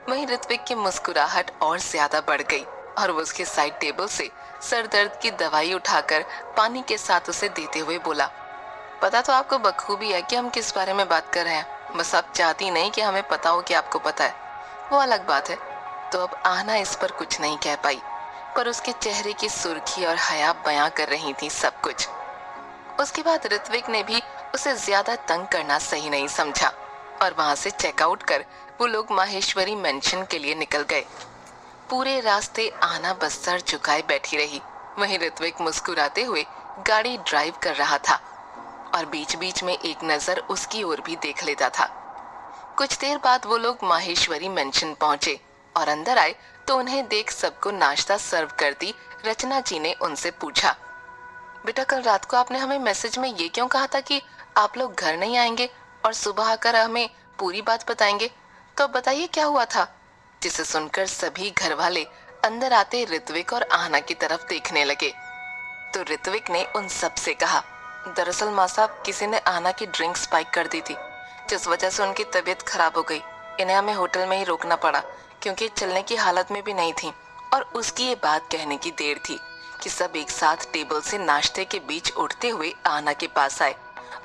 वहीं ऋत्विक की मुस्कुराहट और ज्यादा बढ़ गई और वो उसके साइड टेबल से सर दर्द की दवाई उठाकर पानी के साथ उसे देते हुए बोला, पता तो आपको बखूबी है कि हम किस बारे में बात कर रहे हैं, बस आप चाहती नहीं कि हमें पता हो कि आपको पता है, वो अलग बात है। तो अब आहना इस पर कुछ नहीं कह पाई, पर उसके चेहरे की सुर्खी और हया बयां कर रही थी सब कुछ। उसके बाद ऋत्विक ने भी उसे ज्यादा तंग करना सही नहीं समझा और वहां से चेकआउट कर वो लोग माहेश्वरी मेंशन के लिए निकल गए। पूरे रास्ते आहना बस सर झुकाए बैठी रही, वहीं ऋत्विक मुस्कुराते हुए गाड़ी ड्राइव कर रहा था और बीच बीच में एक नजर उसकी ओर भी देख लेता था। कुछ देर बाद वो लोग माहेश्वरी मेंशन पहुंचे और अंदर आए तो उन्हें देख सबको नाश्ता सर्व करती रचना जी ने उनसे पूछा, बेटा कल रात को आपने हमें मैसेज में ये क्यों कहा था कि आप लोग घर नहीं आएंगे और सुबह आकर हमें पूरी बात बताएंगे, तो बताइए क्या हुआ था? जिसे सुनकर सभी घर वाले अंदर आते ऋत्विक और आहना की तरफ देखने लगे। तो ऋत्विक ने उन सब से कहा, दरअसल माँ साहब किसी ने आहना की ड्रिंक स्पाइक कर दी थी, जिस वजह से उनकी तबीयत खराब हो गई। इन्हें हमें होटल में ही रोकना पड़ा क्योंकि चलने की हालत में भी नहीं थी। और उसकी ये बात कहने की देर थी कि सब एक साथ टेबल से नाश्ते के बीच उठते हुए आहना के पास आए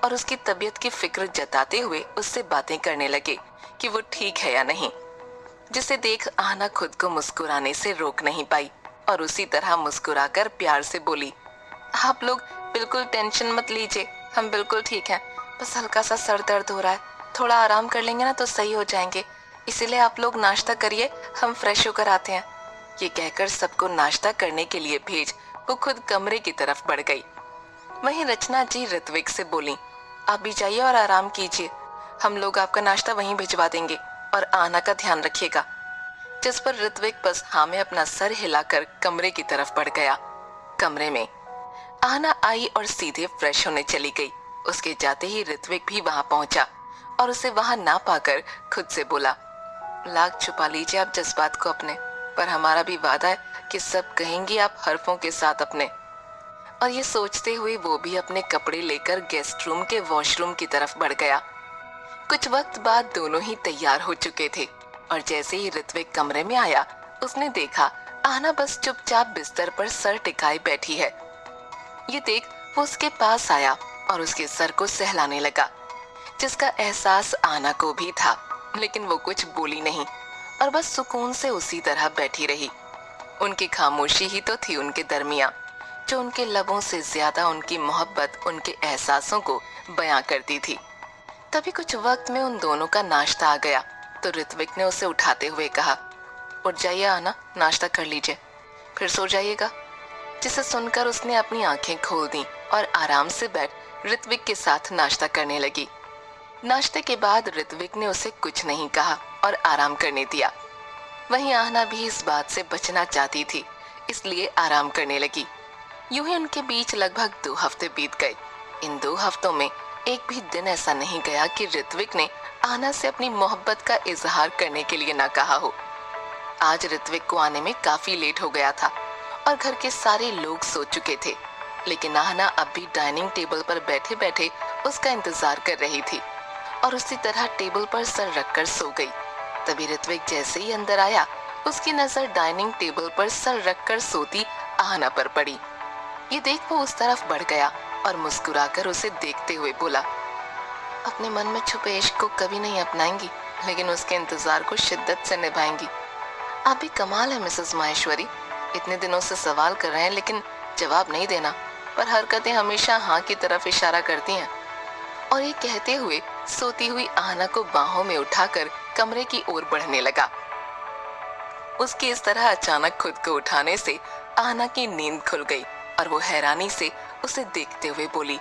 और उसकी तबीयत की फिक्र जताते हुए उससे बातें करने लगे कि वो ठीक है या नहीं, जिसे देख आहना खुद को मुस्कुराने से रोक नहीं पाई और उसी तरह मुस्कुराकर प्यार से बोली, आप लोग बिल्कुल टेंशन मत लीजिए, हम बिल्कुल ठीक हैं, बस हल्का सा सर दर्द हो रहा है, थोड़ा आराम कर लेंगे ना तो सही हो जाएंगे, इसीलिए आप लोग नाश्ता करिए, हम फ्रेश होकर आते हैं। ये कहकर सबको नाश्ता करने के लिए भेज वो खुद कमरे की तरफ बढ़ गई। वहीं रचना जी ऋत्विक से बोली, आप भी जाइए और आराम कीजिए, हम लोग आपका नाश्ता वहीं भिजवा देंगे और आहना का ध्यान रखिएगा। जिस पर ऋत्विक बस हाँ में अपना सर हिलाकर कमरे की तरफ बढ़ गया। कमरे में आहना आई और सीधे फ्रेश होने चली गई। उसके जाते ही ऋत्विक भी वहां पहुंचा और उसे वहां ना पाकर खुद से बोला, लाख छुपा लीजिए आप जज्बात को अपने, पर हमारा भी वादा है कि सब कहेंगी आप हरफों के साथ अपने। और ये सोचते हुए वो भी अपने कपड़े लेकर गेस्ट रूम के वॉशरूम की तरफ बढ़ गया। कुछ वक्त बाद दोनों ही तैयार हो चुके थे और जैसे ही ऋत्विक कमरे में आया उसने देखा आहना बस चुपचाप बिस्तर पर सर टिकाए बैठी है। ये देख वो उसके पास आया और उसके सर को सहलाने लगा, जिसका एहसास आहना को भी था, लेकिन वो कुछ बोली नहीं और बस सुकून से उसी तरह बैठी रही। उनकी खामोशी ही तो थी उनके दरमियां, जो उनके लबों से ज्यादा उनकी मोहब्बत उनके एहसासों को बयां करती थी। तभी कुछ वक्त में उन दोनों का नाश्ता आ गया तो ऋत्विक ने उसे उठाते हुए कहा, उठ जाइए आहना, नाश्ता कर लीजिए। फिर सो जाइएगा। जिसे सुनकर उसने अपनी आंखें खोल दी और आराम से बैठ ऋत्विक के साथ नाश्ता करने लगी। नाश्ते के बाद ऋत्विक ने उसे कुछ नहीं कहा और आराम करने दिया। वहीं आहना भी इस बात से बचना चाहती थी, इसलिए आराम करने लगी। यूं ही उनके बीच लगभग 2 हफ्ते बीत गए। इन 2 हफ्तों में एक भी दिन ऐसा नहीं गया कि ऋत्विक ने आहना से अपनी मोहब्बत का इजहार करने के लिए ना कहा हो। आज ऋत्विक को आने में काफी लेट हो गया था और घर के सारे लोग सो चुके थे, लेकिन आहना अब भी डाइनिंग टेबल पर बैठे बैठे उसका इंतजार कर रही थी और उसी तरह टेबल पर सर रखकर सो गई। तभी ऋत्विक जैसे ही अंदर आया, उसकी नजर डाइनिंग टेबल पर सर रखकर सोती आहना पर पड़ी। ये देख वो उस तरफ बढ़ गया और मुस्कुराकर उसे देखते हुए बोला, अपने मन में छुपे इश्क को कभी नहीं अपनाएंगी, लेकिन उसके इंतजार को शिद्दत से निभाएंगी। आप भी कमाल है मिसेस माहेश्वरी, इतने दिनों से सवाल कर रहे हैं लेकिन जवाब नहीं देना, पर हरकतें हमेशा हाँ की तरफ इशारा करती हैं। और ये कहते हुए सोती हुई आहना को बाहों में उठाकर कमरे की ओर बढ़ने लगा। उसकी इस तरह अचानक खुद को उठाने से आहना की नींद खुल गई और वो हैरानी से उसे देखते हुए बोली,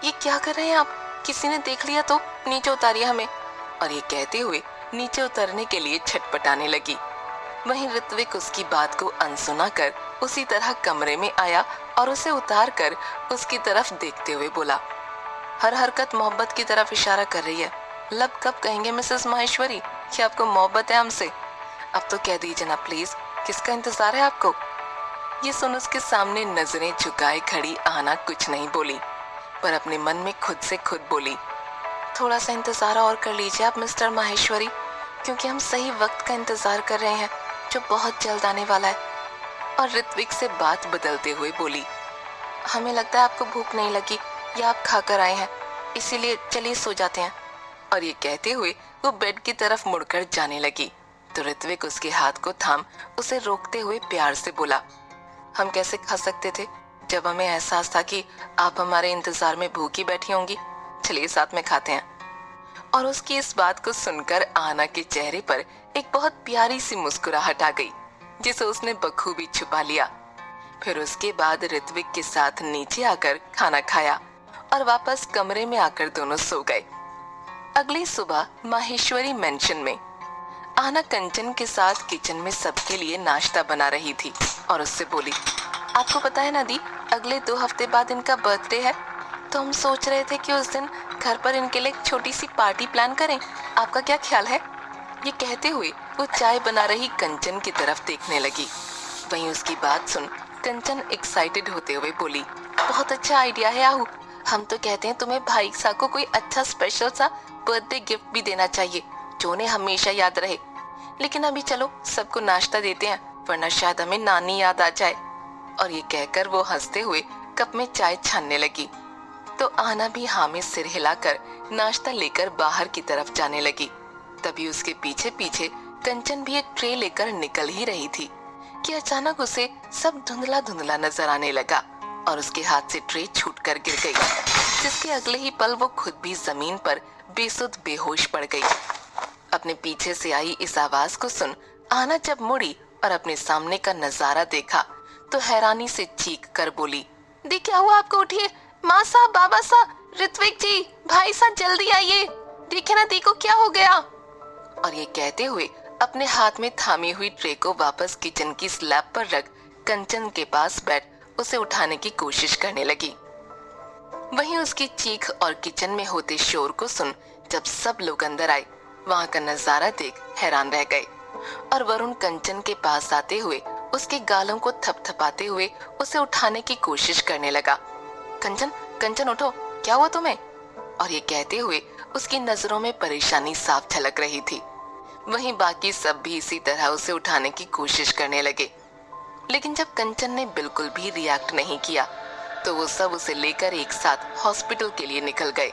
ये क्या कर रहे हैं आप? किसी ने देख लिया तो नीचे उतारिए हमें। और ये कहते हुए नीचे उतरने के लिए छटपटाने लगी। वहीं ऋत्विक उसकी बात को अनसुना कर उसी तरह कमरे में आया और उसे उतार कर उसकी तरफ देखते हुए बोला, हर हरकत मोहब्बत की तरफ इशारा कर रही है। लब कब कहेंगे मिसेस माहेश्वरी कि आपको मोहब्बत है हमसे? अब तो कह दीजिए ना प्लीज, किसका इंतजार है आपको? ये सुन उसके सामने नजरें झुकाए खड़ी आहना कुछ नहीं बोली, पर अपने मन में खुद से खुद बोली, थोड़ा सा इंतजार और कर लीजिए आप मिस्टर माहेश्वरी, क्योंकि हम सही वक्त का इंतजार कर रहे हैं जो बहुत जल्द आने वाला है। और ऋत्विक से बात बदलते हुए बोली, हमें लगता है आपको भूख नहीं लगी या आप खाकर आए हैं, इसीलिए चलिए सो जाते हैं। और ये कहते हुए वो बेड की तरफ मुड़कर जाने लगी तो ऋत्विक उसके हाथ को थाम उसे रोकते हुए प्यार से बोला, हम कैसे खा सकते थे जब हमें एहसास था कि आप हमारे इंतजार में भूखी बैठी होंगी। चलिए साथ में खाते हैं। और उसकी इस बात को सुनकर आहना के चेहरे पर एक बहुत प्यारी सी मुस्कुराहट आ गई, जिसे उसने बखूबी छुपा लिया। फिर उसके बाद ऋत्विक के साथ नीचे आकर खाना खाया और वापस कमरे में आकर दोनों सो गए। अगली सुबह माहेश्वरी मेंशन में आहना कंचन के साथ किचन में सबके लिए नाश्ता बना रही थी और उससे बोली, आपको पता है ना दी, अगले 2 हफ्ते बाद इनका बर्थडे है, तो हम सोच रहे थे कि उस दिन घर पर इनके लिए एक छोटी सी पार्टी प्लान करें, आपका क्या ख्याल है? ये कहते हुए वो चाय बना रही कंचन की तरफ देखने लगी। वहीं उसकी बात सुन कंचन एक्साइटेड होते हुए बोली, बहुत अच्छा आइडिया है आहू, हम तो कहते हैं तुम्हें भाई साहब को कोई अच्छा स्पेशल सा बर्थडे गिफ्ट भी देना चाहिए जो उन्हें हमेशा याद रहे। लेकिन अभी चलो सबको नाश्ता देते हैं, वरना शायद हमें नानी याद आ जाए। और ये कहकर वो हंसते हुए कप में चाय छानने लगी तो आहना भी हाँ में सिर हिलाकर नाश्ता लेकर बाहर की तरफ जाने लगी। तभी उसके पीछे पीछे कंचन भी एक ट्रे लेकर निकल ही रही थी कि अचानक उसे सब धुंधला धुंधला नजर आने लगा और उसके हाथ से ट्रे छूट कर गिर गई, जिसके अगले ही पल वो खुद भी जमीन पर बेसुध बेहोश पड़ गई। अपने पीछे से आई इस आवाज को सुन आहना जब मुड़ी और अपने सामने का नजारा देखा तो हैरानी से चीख कर बोली, दी क्या हुआ आपको? उठिए, माँ साहब, बाबा साहब, ऋत्विक जी, भाई साहब, जल्दी आइए, देखे ना दी को क्या हो गया। और ये कहते हुए अपने हाथ में थामी हुई ट्रे को वापस किचन की स्लैब पर रख कंचन के पास बैठ उसे उठाने की कोशिश करने लगी। वहीं उसकी चीख और किचन में होते शोर को सुन जब सब लोग अंदर आए, वहां का नजारा देख हैरान रह गए और वरुण कंचन के पास आते हुए उसके गालों को थपथपाते हुए उसे उठाने की कोशिश करने लगा। कंचन, कंचन उठो, क्या हुआ तुम्हें? और ये कहते हुए उसकी नजरों में परेशानी साफ झलक रही थी। वहीं बाकी सब भी इसी तरह उसे उठाने की कोशिश करने लगे, लेकिन जब कंचन ने बिल्कुल भी रिएक्ट नहीं किया तो वो सब उसे लेकर एक साथ हॉस्पिटल के लिए निकल गए।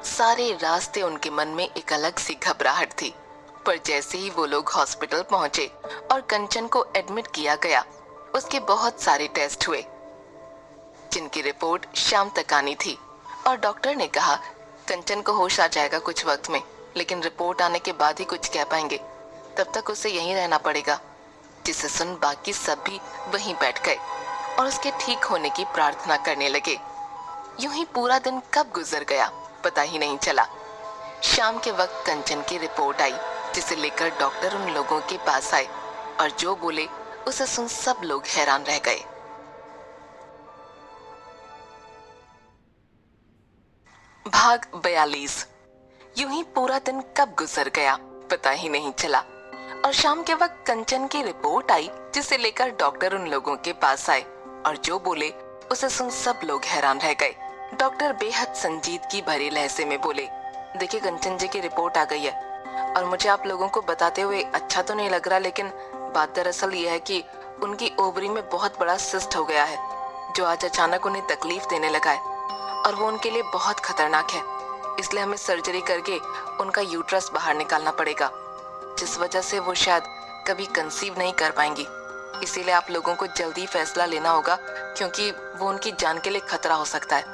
सारे रास्ते उनके मन में एक अलग सी घबराहट थी, पर जैसे ही वो लोग हॉस्पिटल पहुंचे और कंचन को एडमिट किया गया, उसके बहुत सारे टेस्ट हुए जिनकी रिपोर्ट शाम तक आनी थी और डॉक्टर ने कहा कंचन को होश आ जाएगा कुछ वक्त में, लेकिन रिपोर्ट आने के बाद ही कुछ कह पाएंगे, तब तक उसे यहीं रहना पड़ेगा। जिसे सुन बाकी सब भी वहीं बैठ गए और उसके ठीक होने की प्रार्थना करने लगे। यूं ही पूरा दिन कब गुजर गया पता ही नहीं चला। शाम के वक्त कंचन की रिपोर्ट आई, जिसे लेकर डॉक्टर उन लोगों के पास आए और जो बोले उसे सुन सब लोग हैरान रह गए। भाग 42। यूं ही पूरा दिन कब गुजर गया पता ही नहीं चला और शाम के वक्त कंचन की रिपोर्ट आई, जिसे लेकर डॉक्टर उन लोगों के पास आए और जो बोले उसे सुन सब लोग हैरान रह गए। डॉक्टर बेहद संजीदगी भरे लहजे में बोले, देखिए कंचन जी की रिपोर्ट आ गई है और मुझे आप लोगों को बताते हुए अच्छा तो नहीं लग रहा, लेकिन बात दरअसल ये है कि उनकी ओवरी में बहुत बड़ा सिस्ट हो गया है, जो आज अचानक उन्हें तकलीफ देने लगा है और वो उनके लिए बहुत खतरनाक है। इसलिए हमें सर्जरी करके उनका यूट्रस बाहर निकालना पड़ेगा, जिस वजह से वो शायद कभी कंसीव नहीं कर पाएंगी। इसीलिए आप लोगों को जल्दी फैसला लेना होगा, क्योंकि वो उनकी जान के लिए खतरा हो सकता है।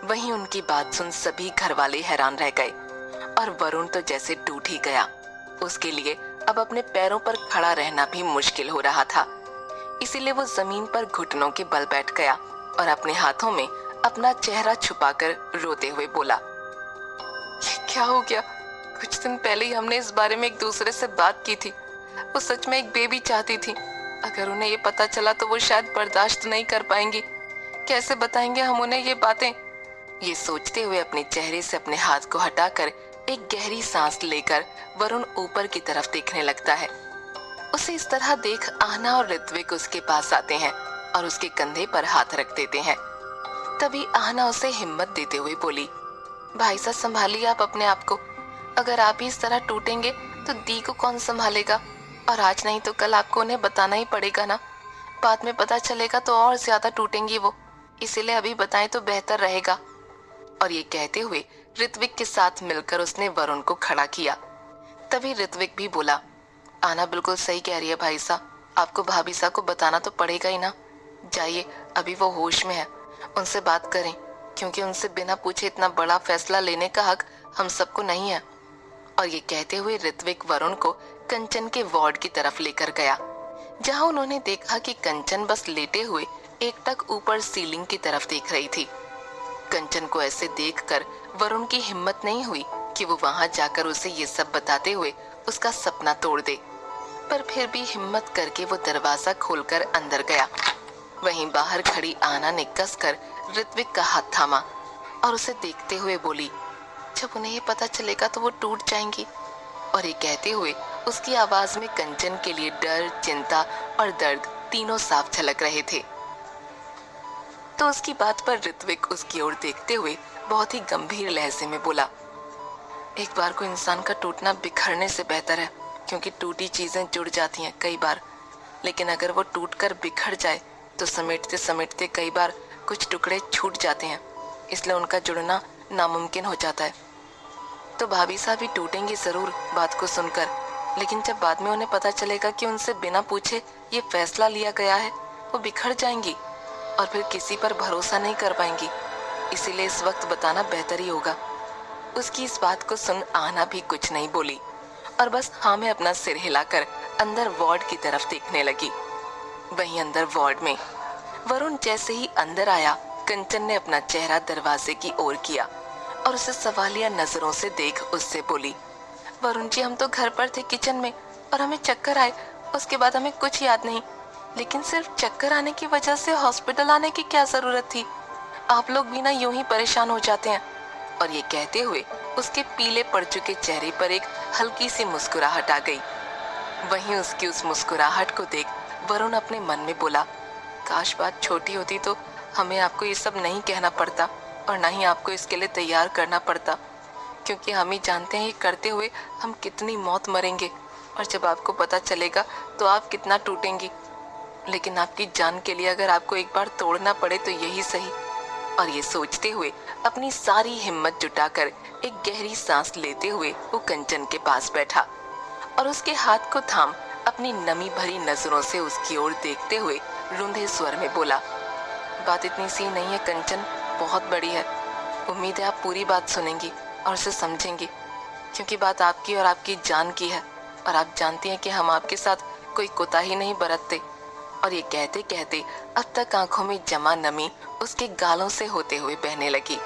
वहीं उनकी बात सुन सभी घर वाले हैरान रह गए और वरुण तो जैसे टूट ही गया। उसके लिए अब अपने पैरों पर खड़ा रहना भी मुश्किल हो रहा था। इसीलिए वो जमीन पर घुटनों के बल बैठ गया और अपने हाथों में अपना चेहरा छुपाकर रोते हुए बोला, ये क्या हो गया? कुछ दिन पहले ही हमने इस बारे में एक दूसरे से बात की थी। वो सच में एक बेबी चाहती थी। अगर उन्हें ये पता चला तो वो शायद बर्दाश्त नहीं कर पाएंगी। कैसे बताएंगे हम उन्हें ये बातें? ये सोचते हुए अपने चेहरे से अपने हाथ को हटाकर एक गहरी सांस लेकर वरुण ऊपर की तरफ देखने लगता है। उसे इस तरह देख आहना और ऋत्विक उसके पास आते हैं और उसके कंधे पर हाथ रख देते हैं। तभी आहना उसे हिम्मत देते हुए बोली, भाई साहब संभालिए आप अपने आप को। अगर आप ही इस तरह टूटेंगे तो दी को कौन संभालेगा? और आज नहीं तो कल आपको उन्हें बताना ही पड़ेगा ना। बाद में पता चलेगा तो और ज्यादा टूटेंगी वो, इसीलिए अभी बताएं तो बेहतर रहेगा। और ये कहते हुए ऋत्विक के साथ मिलकर उसने वरुण को खड़ा किया। तभी ऋत्विक भी बोला, आना बिल्कुल सही कह रही है भाई साहब, आपको भाभी साहब को बताना तो पड़ेगा ही ना। जाइए, अभी वो होश में है, उनसे बात करें, क्योंकि उनसे बिना पूछे इतना बड़ा फैसला लेने का हक हम सबको नहीं है। और ये कहते हुए ऋत्विक वरुण को कंचन के वार्ड की तरफ लेकर गया, जहां उन्होंने देखा कि कंचन बस लेटे हुए एकटक ऊपर सीलिंग की तरफ देख रही थी। कंचन को ऐसे देखकर वरुण की हिम्मत नहीं हुई कि वो वहां जाकर उसे ये सब बताते हुए उसका सपना तोड़ दे, पर फिर भी हिम्मत करके वो दरवाजा खोलकर अंदर गया। वहीं बाहर खड़ी आना ने कसकर ऋत्विक का हाथ थामा और उसे देखते हुए बोली, जब उन्हें ये पता चलेगा तो वो टूट जाएंगी। और ये कहते हुए उसकी आवाज में कंचन के लिए डर, चिंता और दर्द तीनों साफ झलक रहे थे। तो उसकी बात पर ऋत्विक उसकी ओर देखते हुए बहुत ही गंभीर लहजे में बोला, एक बार को इंसान का टूटना बिखरने से बेहतर है, क्योंकि टूटी चीजें जुड़ जाती हैं कई बार, लेकिन अगर वो टूटकर बिखर जाए तो समेटते समेटते कई बार कुछ टुकड़े छूट जाते हैं, इसलिए उनका जुड़ना नामुमकिन हो जाता है। तो भाभी साहब भी टूटेंगी जरूर बात को सुनकर, लेकिन जब बाद में उन्हें पता चलेगा कि उनसे बिना पूछे ये फैसला लिया गया है, वो बिखर जाएंगी और फिर किसी पर भरोसा नहीं कर पाएंगी। इसीलिए इस वक्त बताना बेहतर ही होगा। उसकी इस बात को सुन आहना भी कुछ नहीं बोली और बस हाँ में अपना सिर हिलाकर अंदर वार्ड की तरफ देखने लगी। वहीं अंदर वार्ड में वरुण जैसे ही अंदर आया, कंचन ने अपना चेहरा दरवाजे की ओर किया और उसे सवालिया नजरों से देख उससे बोली, वरुण जी हम तो घर पर थे किचन में और हमें चक्कर आए, उसके बाद हमें कुछ याद नहीं, लेकिन सिर्फ चक्कर आने की वजह से हॉस्पिटल आने की क्या जरूरत थी? आप लोग भी ना यूं ही परेशान हो जाते हैं। और ये कहते हुए उसके पीले पड़ चुके चेहरे पर एक हल्की सी मुस्कुराहट आ गई। वहीं उसकी उस मुस्कुराहट को देख वरुण अपने मन में बोला, काश बात छोटी होती तो हमें आपको ये सब नहीं कहना पड़ता और ना ही आपको इसके लिए तैयार करना पड़ता, क्योंकि हम ही जानते हैं ये करते हुए हम कितनी मौत मरेंगे और जब आपको पता चलेगा तो आप कितना टूटेंगी। लेकिन आपकी जान के लिए अगर आपको एक बार तोड़ना पड़े तो यही सही। और ये सोचते हुए अपनी सारी हिम्मत जुटाकर एक गहरी सांस लेते हुए वो कंचन के पास बैठा और उसके हाथ को थाम अपनी नमी भरी नजरों से उसकी ओर देखते हुए रुंधे स्वर में बोला, बात इतनी सी नहीं है कंचन, बहुत बड़ी है। उम्मीद है आप पूरी बात सुनेंगी और उसे समझेंगी, क्योंकि बात आपकी और आपकी जान की है और आप जानती हैं कि हम आपके साथ कोई कोताही नहीं बरतते। और ये कहते कहते अब तक आंखों में जमा नमी उसके गालों से होते हुए बहने लगी।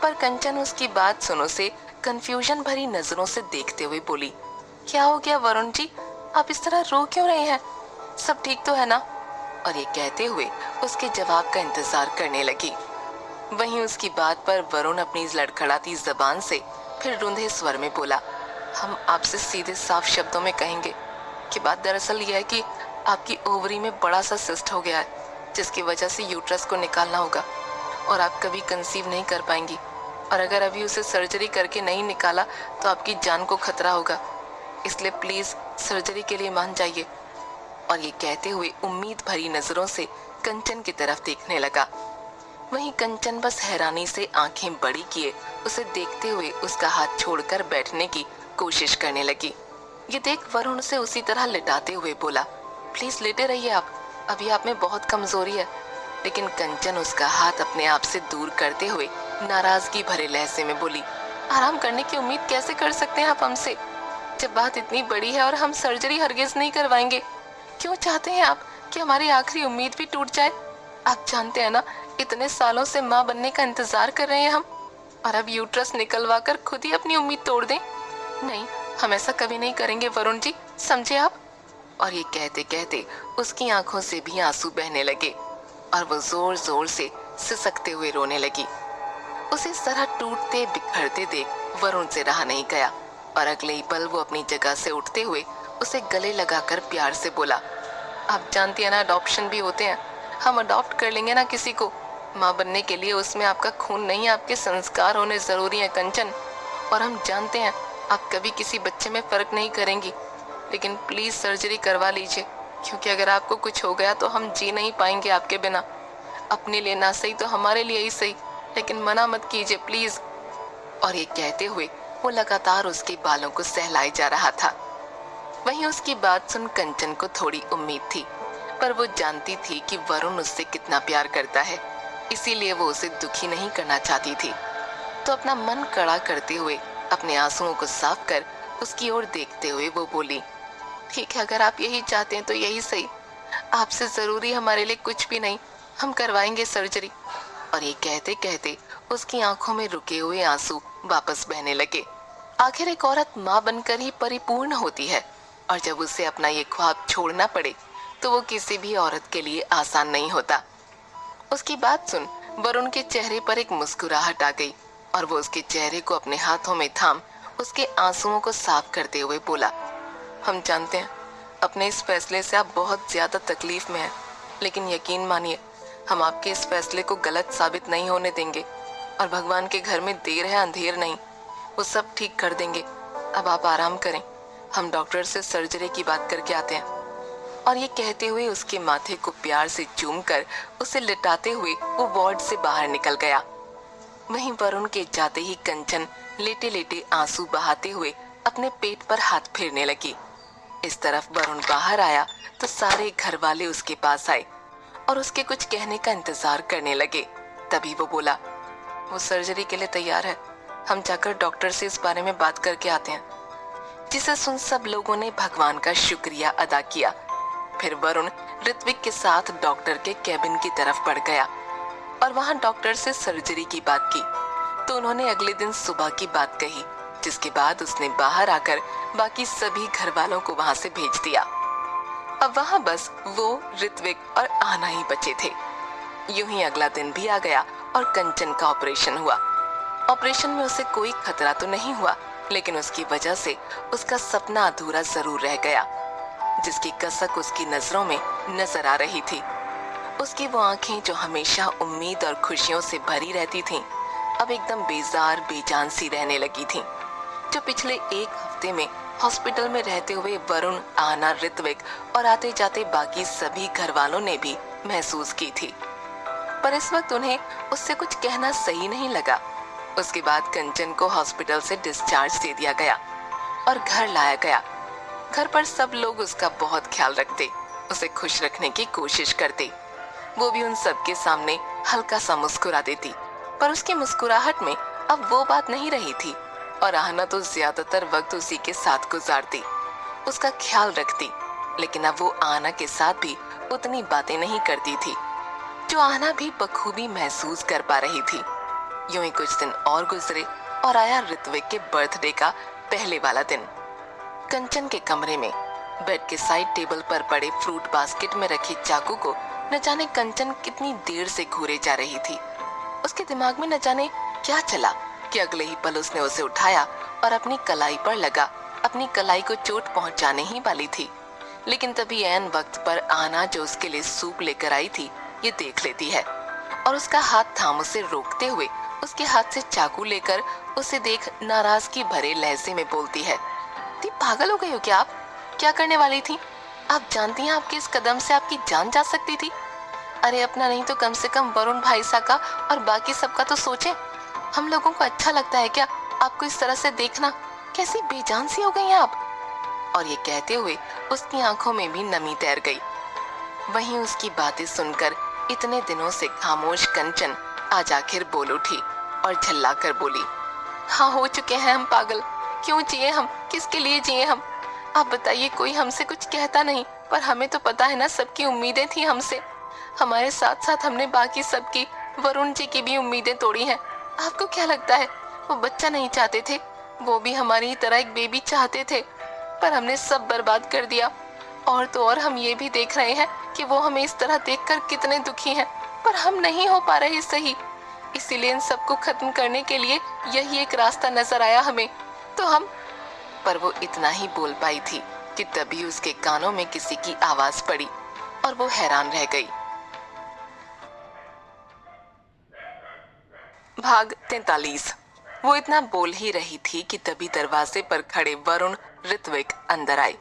पर कंचन उसकी बात सुनो से कंफ्यूजन भरी नजरों से देखते हुए बोली, क्या हो गया वरुण जी, आप इस तरह रो क्यों रहे हैं? सब ठीक तो है ना? और ये कहते हुए उसके जवाब का इंतजार करने लगी। वहीं उसकी बात पर वरुण अपनी लड़खड़ाती जबान से फिर रूंधे स्वर में बोला, हम आपसे सीधे साफ शब्दों में कहेंगे कि बात दरअसल यह है कि आपकी ओवरी में बड़ा सा सिस्ट हो गया है, जिसकी वजह से यूट्रस को निकालना होगा और आप कभी कंसीव नहीं कर पाएंगी। और अगर अभी उसे सर्जरी करके नहीं निकाला तो आपकी जान को खतरा होगा, इसलिए प्लीज सर्जरी के लिए मान जाइए। और ये कहते हुए उम्मीद भरी नजरों से कंचन की तरफ देखने लगा। वहीं कंचन बस हैरानी से आंखें बड़ी किए उसे देखते हुए उसका हाथ छोड़कर बैठने की कोशिश करने लगी। ये देख वरुण उसे उसी तरह लिटाते हुए बोला, प्लीज लेटे रहिए आप, अभी आप में बहुत कमजोरी है। लेकिन कंचन उसका हाथ अपने आप से दूर करते हुए नाराजगी भरे लहजे में बोली, आराम करने की उम्मीद कैसे कर सकते हैं आप हमसे, जब बात इतनी बड़ी है और हम सर्जरी हरगिज नहीं करवाएंगे। क्यों चाहते हैं आप कि हमारी आखिरी उम्मीद भी टूट जाए? आप जानते हैं ना, इतने सालों से माँ बनने का इंतजार कर रहे हैं हम, और अब यूट्रस निकलवा कर खुद ही अपनी उम्मीद तोड़ दें? नहीं, हम ऐसा कभी नहीं करेंगे वरुण जी, समझे आप? और ये कहते कहते उसकी आंखों से भी आंसू बहने लगे और वो जोर जोर से सिसकते हुए रोने लगी। उसे इस तरह टूटते बिखरते देख वरुण से रहा नहीं गया और अगले ही पल वो अपनी जगह से उठते हुए उसे गले लगाकर प्यार से बोला, आप जानती है ना, अडॉप्शन भी होते हैं, हम अडॉप्ट कर लेंगे ना किसी को। माँ बनने के लिए उसमें आपका खून नहीं, आपके संस्कार होने जरूरी है कंचन। और हम जानते हैं आप कभी किसी बच्चे में फर्क नहीं करेंगी, लेकिन प्लीज सर्जरी करवा लीजिए, क्योंकि अगर आपको कुछ हो गया तो हम जी नहीं पाएंगे आपके बिना। अपने लिए ना सही तो हमारे लिए ही सही, लेकिन मना मत कीजिए प्लीज। और ये कहते हुए वो लगातार उसके बालों को सहलाए जा रहा था। वहीं उसकी बात सुन कंचन को थोड़ी उम्मीद थी, पर वो जानती थी कि वरुण उससे कितना प्यार करता है, इसीलिए वो उसे दुखी नहीं करना चाहती थी। तो अपना मन कड़ा करते हुए अपने आंसुओं को साफ कर उसकी ओर देखते हुए वो बोली, ठीक है, अगर आप यही चाहते हैं तो यही सही, आपसे जरूरी हमारे लिए कुछ भी नहीं, हम करवाएंगे सर्जरी। और ये कहते कहते उसकी आंखों में रुके हुए आंसू वापस बहने लगे। आखिर एक औरत माँ बनकर ही परिपूर्ण होती है, और जब उसे अपना ये ख्वाब छोड़ना पड़े तो वो किसी भी औरत के लिए आसान नहीं होता। उसकी बात सुन वरुण के चेहरे पर एक मुस्कुराहट आ गई और वो उसके चेहरे को अपने हाथों में थाम उसके आंसुओं को साफ करते हुए बोला, हम जानते हैं अपने इस फैसले से आप बहुत ज्यादा तकलीफ में हैं, लेकिन यकीन मानिए हम आपके इस फैसले को गलत साबित नहीं होने देंगे, और भगवान के घर में देर है अंधेर नहीं, वो सब ठीक कर देंगे। अब आप आराम करें, हम डॉक्टर से सर्जरी की बात करके आते हैं। और ये कहते हुए उसके माथे को प्यार से चूमकर उसे लिटाते हुए वो वार्ड से बाहर निकल गया। वहीं वरुण के जाते ही कंचन लेटे लेटे आंसू बहाते हुए अपने पेट पर हाथ फेरने लगी। इस तरफ वरुण बाहर आया तो सारे घर वाले उसके पास आए और उसके कुछ कहने का इंतजार करने लगे। तभी वो बोला, वो सर्जरी के लिए तैयार है, हम जाकर डॉक्टर से इस बारे में बात करके आते हैं। जिसे सुन सब लोगों ने भगवान का शुक्रिया अदा किया। फिर वरुण ऋत्विक के साथ डॉक्टर के कैबिन की तरफ बढ़ गया और वहां डॉक्टर से सर्जरी की बात की। तो उन्होंने अगले दिन सुबह की बात कही, जिसके बाद उसने बाहर आकर बाकी सभी घर वालों को वहां से भेज दिया। अब वहां बस वो, ऋत्विक और आना ही बचे थे। यूं ही अगला दिन भी आ गया और कंचन का ऑपरेशन हुआ। ऑपरेशन में उसे कोई खतरा तो नहीं हुआ, लेकिन उसकी वजह से उसका सपना अधूरा जरूर रह गया, जिसकी कसक उसकी नजरों में नजर आ रही थी। उसकी वो आंखें जो हमेशा उम्मीद और खुशियों से भरी रहती थीं, अब एकदम बेजार बेजान सी रहने लगी थीं, जो पिछले एक हफ्ते में हॉस्पिटल में रहते हुए वरुण, आना, ऋत्विक और आते जाते बाकी सभी घर वालों ने भी महसूस की थी। पर इस वक्त उन्हें उससे कुछ कहना सही नहीं लगा। उसके बाद कंचन को हॉस्पिटल से डिस्चार्ज दे दिया गया और घर लाया गया। घर पर सब लोग उसका बहुत ख्याल रखते, उसे खुश रखने की कोशिश करते। वो भी उन सबके सामने हल्का सा मुस्कुरा देती, पर उसकी मुस्कुराहट में अब वो बात नहीं रही थी और आहना तो ज्यादातर वक्त उसी के साथ गुजारती, उसका ख्याल रखती। लेकिन अब वो आना के साथ भी उतनी बातें नहीं करती थी जो आना भी बखूबी महसूस कर पा रही थी। यूं ही कुछ दिन और गुजरे और आया ऋत्विक के बर्थडे का पहले वाला दिन। कंचन के कमरे में बेड के साइड टेबल पर पड़े फ्रूट बास्केट में रखे चाकू को न जाने कंचन कितनी देर से घूरे जा रही थी। उसके दिमाग में न जाने क्या चला कि अगले ही पल उसने उसे उठाया और अपनी कलाई पर लगा। अपनी कलाई को चोट पहुंचाने ही वाली थी, लेकिन तभी ऐन वक्त पर आना जो उसके लिए सूप लेकर आई थी ये देख लेती है और उसका हाथ थाम उसे रोकते हुए उसके हाथ से चाकू लेकर उसे देख नाराजगी भरे लहजे में बोलती है, ती पागल हो गई हो क्या आप? क्या करने वाली थी? आप जानती हैं आपके इस कदम से आपकी जान जा सकती थी। अरे अपना नहीं तो कम से कम वरुण भाई सा का और बाकी सबका तो सोचें। हम लोगों को अच्छा लगता है क्या आपको इस तरह से देखना? कैसी बेजान सी हो गई हैं आप? और ये कहते हुए उसकी आंखों में भी नमी तैर गई। वहीं उसकी बातें सुनकर इतने दिनों से खामोश कंचन आज आखिर बोल उठी और झल्ला कर बोली, हाँ हो चुके हैं हम पागल। क्यों जिए हम? किसके लिए जिए हम? आप बताइए। कोई हमसे कुछ कहता नहीं, पर हमें तो पता है ना सबकी उम्मीदें थी हमसे। हमारे साथ साथ हमने बाकी सबकी, वरुण जी की भी उम्मीदें तोड़ी हैं। आपको क्या लगता है वो बच्चा नहीं चाहते थे? वो भी हमारी तरह एक बेबी चाहते थे, पर हमने सब बर्बाद कर दिया। और तो और हम ये भी देख रहे हैं कि वो हमें इस तरह देखकर कितने दुखी हैं, पर हम नहीं हो पा रहे सही। इसीलिए इन सबको खत्म करने के लिए यही एक रास्ता नजर आया हमें, तो हम। पर वो इतना ही बोल पाई थी कि तभी उसके कानों में किसी की आवाज पड़ी और वो हैरान रह गई। भाग 43। वो इतना बोल ही रही थी कि तभी दरवाजे पर खड़े वरुण ऋत्विक अंदर आए,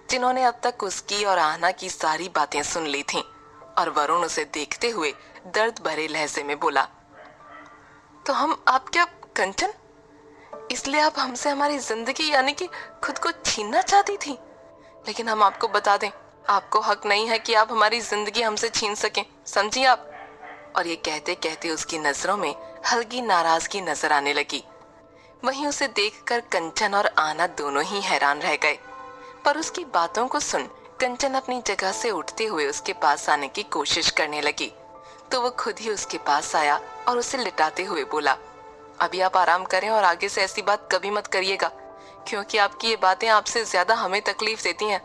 जिन्होंने अब तक उसकी और आहना की सारी बातें सुन ली थीं। और वरुण उसे देखते हुए दर्द भरे लहजे में बोला, तो हम आप क्या कंचन? इसलिए आप हमसे हमारी जिंदगी यानी कि खुद को छीनना चाहती थी? लेकिन हम आपको बता दें, आपको हक नहीं है कि आप हमारी जिंदगी हमसे छीन सकें, समझिए आप। और ये कहते कहते उसकी नजरों में हल्की नाराजगी नजर आने लगी। वहीं उसे देखकर कंचन और आना दोनों ही हैरान रह गए। पर उसकी बातों को सुन कंचन अपनी जगह से उठते हुए उसके पास आने की कोशिश करने लगी, तो वो खुद ही उसके पास आया और उसे लिटाते हुए बोला, अभी आप आराम करें और आगे से ऐसी बात कभी मत करिएगा, क्योंकि आपकी ये बातें आपसे ज्यादा हमें तकलीफ देती हैं।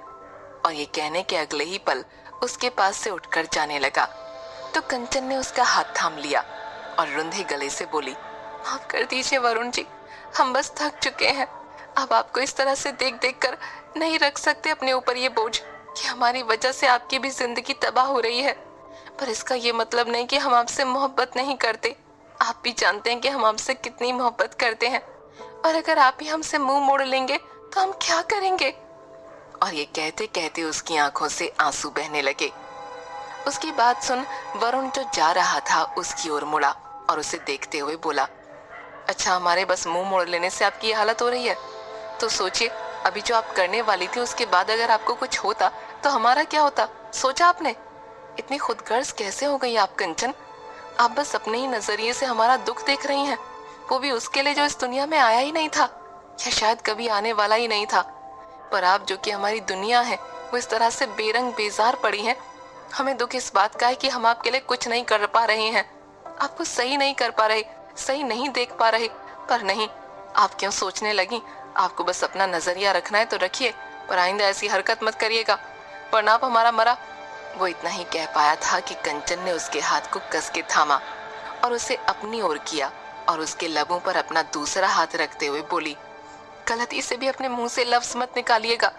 और ये कहने के अगले ही पल उसके पास से उठकर जाने लगा, तो कंचन ने उसका हाथ थाम लिया और रुंधे गले से बोली, माफ कर दीजिए वरुण जी, हम बस थक चुके हैं। अब आपको इस तरह से देख देख कर नहीं रख सकते अपने ऊपर ये बोझ कि हमारी वजह से आपकी भी जिंदगी तबाह हो रही है। पर इसका ये मतलब नहीं कि हम आपसे मोहब्बत नहीं करते। आप भी जानते हैं कि हम आपसे कितनी मोहब्बत करते हैं, और अगर आप ही हमसे मुंह मोड़ लेंगे तो हम क्या करेंगे? और ये कहते कहते उसकी आंखों से आंसू बहने लगे। उसकी बात सुन वरुण जो जा रहा था उसकी ओर मुड़ा और उसे देखते हुए बोला, अच्छा हमारे बस मुंह मोड़ लेने से आपकी ये हालत हो रही है? तो सोचिए, अभी जो आप करने वाली थी उसके बाद अगर आपको कुछ होता तो हमारा क्या होता? सोचा आपने? इतनी खुदगर्ज कैसे हो गई आप कंचन? आप बस अपने ही नजरिए से हमारा दुख देख रही हैं, वो भी उसके लिए जो इस दुनिया में आया ही नहीं था, या शायद कभी आने वाला ही नहीं था। पर आप जो कि हमारी दुनिया है वो इस तरह से बेरंग बेजार पड़ी है। हमें दुख इस बात का है कि हम आपके लिए कुछ नहीं कर पा रहे हैं, आपको सही नहीं कर पा रहे, सही नहीं देख पा रहे। पर नहीं, आप क्यों सोचने लगी? आपको बस अपना नजरिया रखना है तो रखिए, पर आइंदा ऐसी हरकत मत करिएगा, वरना आप हमारा मरा। वो इतना ही कह पाया था कि कंचन ने उसके हाथ को कस के थामा और उसे अपनी ओर किया और उसके लबों पर अपना दूसरा हाथ रखते हुए बोली, गलती से भी अपने मुंह से लफ्ज मत निकालिएगा।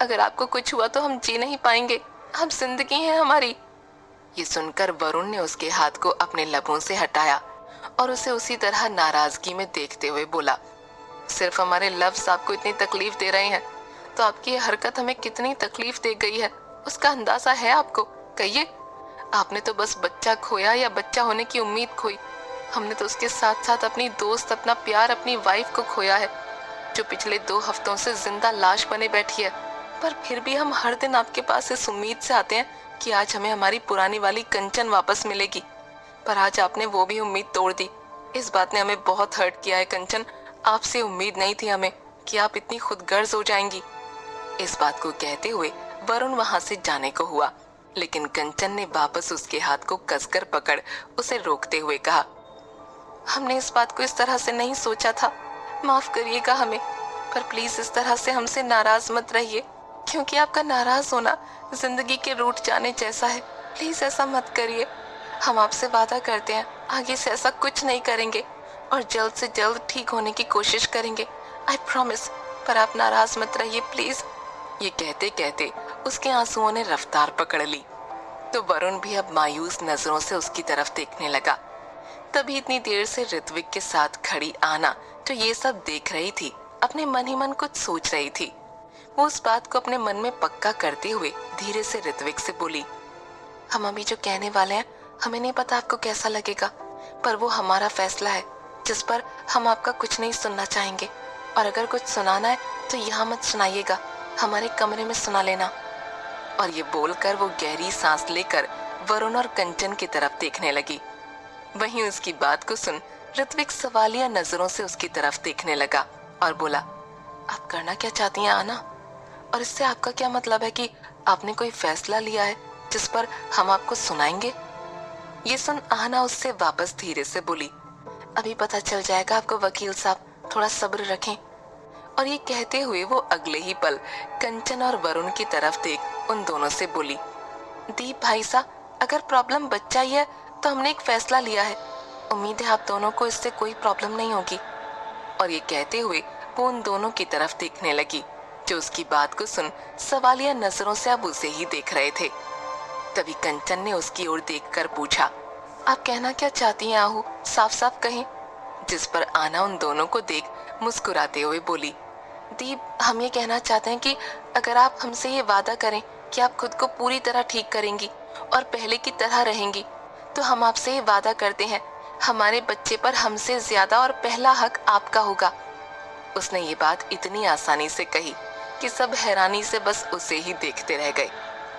अगर आपको कुछ हुआ तो हम जी नहीं पाएंगे, हम जिंदगी है हमारी। ये सुनकर वरुण ने उसके हाथ को अपने लबों से हटाया और उसे उसी तरह नाराजगी में देखते हुए बोला, सिर्फ हमारे लफ्ज आपको इतनी तकलीफ दे रहे हैं, तो आपकी ये हरकत हमें कितनी तकलीफ दे गई है उसका अंदाजा है आपको? कहिए। आपने तो बस बच्चा खोया या बच्चा होने की उम्मीद खोई, हमने तो उसके साथ साथ अपनी दोस्त, अपना प्यार, अपनी वाइफ को खोया है, जो पिछले 2 हफ्तों से जिंदा लाश बने बैठी है। पर फिर भी हम हर दिन आपके पास इस उम्मीद से आते हैं कि आज हमें हमारी पुरानी वाली कंचन वापस मिलेगी, पर आज आपने वो भी उम्मीद तोड़ दी। इस बात ने हमें बहुत हर्ट किया है कंचन, आपसे उम्मीद नहीं थी हमें कि आप इतनी खुदगर्ज हो जाएंगी। इस बात को कहते हुए वरुण वहां से जाने को हुआ, लेकिन कंचन ने वापस उसके हाथ को कसकर पकड़ उसे रोकते हुए कहा, हमने इस बात को इस तरह से नहीं सोचा था, माफ करिएगा हमें, पर प्लीज इस तरह से हमसे नाराज मत रहिए, क्योंकि आपका नाराज होना जिंदगी के रूठ जाने जैसा है। प्लीज ऐसा मत करिए, हम आपसे वादा करते हैं आगे से ऐसा कुछ नहीं करेंगे और जल्द से जल्द ठीक होने की कोशिश करेंगे, आई प्रॉमिस, पर आप नाराज मत रहिए प्लीज। ये कहते कहते उसके आंसुओं ने रफ्तार पकड़ ली, तो वरुण भी अब मायूस नजरों से उसकी तरफ देखने लगा। तभी इतनी देर से ऋत्विक के साथ खड़ी आना जो ये सब देख रही थी, अपने मन ही मन कुछ सोच रही थी। वो उस बात को अपने मन में पक्का करते हुए धीरे से ऋत्विक से बोली, हम अभी जो कहने वाले हैं हमें नहीं पता आपको कैसा लगेगा, पर वो हमारा फैसला है जिस पर हम आपका कुछ नहीं सुनना चाहेंगे, और अगर कुछ सुनाना है तो यहाँ मत सुनाइएगा, हमारे कमरे में सुना लेना। और ये बोलकर वो गहरी सांस लेकर वरुण और कंचन की तरफ देखने लगी। वहीं उसकी बात को सुन ऋत्विक सवालिया नजरों से उसकी तरफ देखने लगा और बोला, आप करना क्या चाहती हैं आना, और इससे आपका क्या मतलब है कि आपने कोई फैसला लिया है जिस पर हम आपको सुनाएंगे। ये सुन आहना उससे वापस धीरे से बोली, अभी पता चल जाएगा आपको वकील साहब, थोड़ा सब्र रखें। और ये कहते हुए वो अगले ही पल कंचन और वरुण की तरफ देख उन दोनों से बोली, दीप भाई साहब, अगर प्रॉब्लम बच्चा ही है तो हमने एक फैसला लिया है, उम्मीद है आप दोनों को इससे कोई प्रॉब्लम नहीं होगी। और ये कहते हुए वो उन दोनों की तरफ देखने लगी जो उसकी बात को सुन सवालिया नजरों से अब उसे ही देख रहे थे। तभी कंचन ने उसकी ओर देखकर पूछा, आप कहना क्या चाहती हैं आहू, साफ साफ कहें। जिस पर आना उन दोनों को देख मुस्कुराते हुए बोली, दीप, हम ये कहना चाहते हैं कि अगर आप हमसे ये वादा करें कि आप खुद को पूरी तरह ठीक करेंगी और पहले की तरह रहेंगी, तो हम आपसे ये वादा करते हैं हमारे बच्चे पर हमसे ज्यादा और पहला हक आपका होगा। उसने ये बात इतनी आसानी से कही कि सब हैरानी से बस उसे ही देखते रह गए।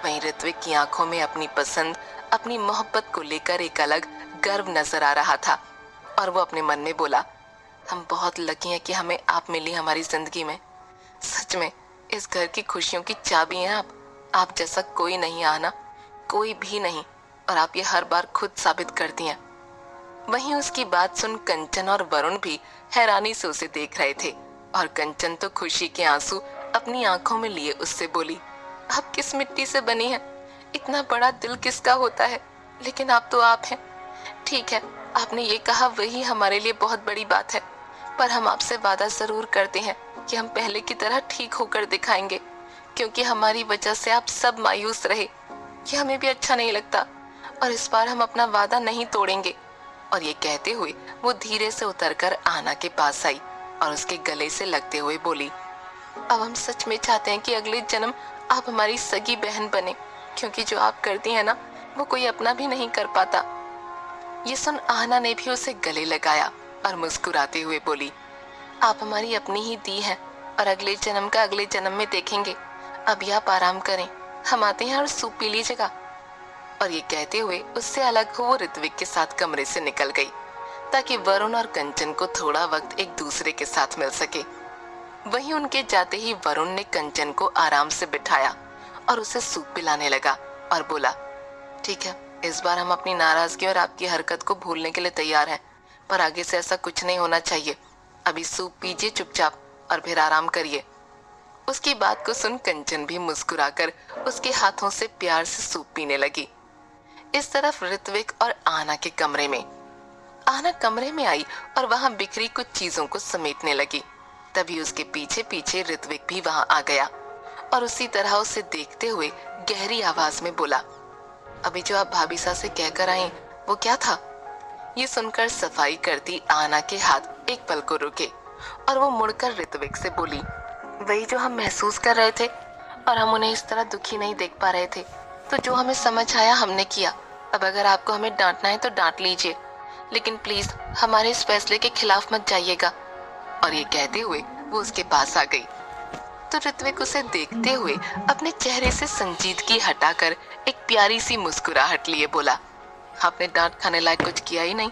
वहीं ऋत्विक की आंखों में अपनी पसंद, अपनी मोहब्बत को लेकर एक अलग गर्व नजर आ रहा था, और वो अपने मन में बोला, हम बहुत लकी हैं कि हमें आप मिली हमारी जिंदगी में। सच में इस घर की खुशियों की चाबी हैं आप जैसा कोई नहीं आना, कोई भी नहीं, और आप ये हर बार खुद साबित करती हैं। वहीं उसकी बात सुन कंचन और वरुण भी हैरानी से उसे देख रहे थे, और कंचन तो खुशी के आंसू अपनी आंखों में लिए उससे बोली, आप किस मिट्टी से बनी हैं, इतना बड़ा दिल किसका होता है, लेकिन आप तो आप हैं। ठीक है, आपने ये कहा वही हमारे लिए बहुत बड़ी बात है, पर हम आपसे वादा जरूर करते हैं कि हम पहले की तरह ठीक होकर दिखाएंगे, क्योंकि हमारी वजह से आप सब मायूस रहे, ये हमें भी अच्छा नहीं लगता, और इस बार हम अपना वादा नहीं तोड़ेंगे। और ये कहते हुए वो धीरे से उतरकर आना के पास आई और उसके गले से लगते हुए बोली, अब हम सच में चाहते हैं कि अगले जन्म आप हमारी सगी बहन बने, क्योंकि जो आप करती हैं ना वो कोई अपना भी नहीं कर पाता। ये सुन आहना ने भी उसे गले लगाया और मुस्कुराते हुए बोली, आप हमारी अपनी ही दी हैं, और अगले जन्म का अगले जन्म में देखेंगे। अभी आप आराम करें, हम आते हैं और सूप पी लीजिएगा। और ये कहते हुए उससे अलग हो वो ऋत्विक के साथ कमरे से निकल गई, ताकि वरुण और कंचन को थोड़ा वक्त एक दूसरे के साथ मिल सके। वहीं उनके जाते ही वरुण ने कंचन को आराम से बिठाया और उसे सूप पिलाने लगा और बोला, ठीक है, इस बार हम अपनी नाराजगी और आपकी हरकत को भूलने के लिए तैयार हैं, पर आगे से ऐसा कुछ नहीं होना चाहिए। अभी सूप पीजिए चुपचाप और फिर आराम करिए। उसकी बात को सुन कंचन भी मुस्कुराकर उसके हाथों से प्यार से सूप पीने लगी। इस तरफ ऋत्विक और आहना के कमरे में, आहना कमरे में आई और वहां बिखरी कुछ चीजों को समेटने लगी। तभी उसके पीछे पीछे ऋत्विक भी वहां आ गया और उसी तरह उसे देखते हुए गहरी आवाज में बोला, अभी जो आप भाभी सा से कहकर आई वो क्या था। ये सुनकर सफाई करती आहना के हाथ एक पल को रुके और वो मुड़कर ऋत्विक से बोली, वही जो हम महसूस कर रहे थे, और हम उन्हें इस तरह दुखी नहीं देख पा रहे थे, तो जो हमें समझ आया हमने किया। अब अगर आपको हमें डांटना है तो डांट लीजिए, लेकिन प्लीज हमारे इस फैसले के खिलाफ मत जाइएगा। और ये कहते हुए वो उसके पास आ गई, तो ऋत्विक उसे देखते हुए अपने चेहरे से संजीदगी हटाकर एक प्यारी सी मुस्कुराहट लिए बोला, आपने डांट खाने लायक कुछ किया ही नहीं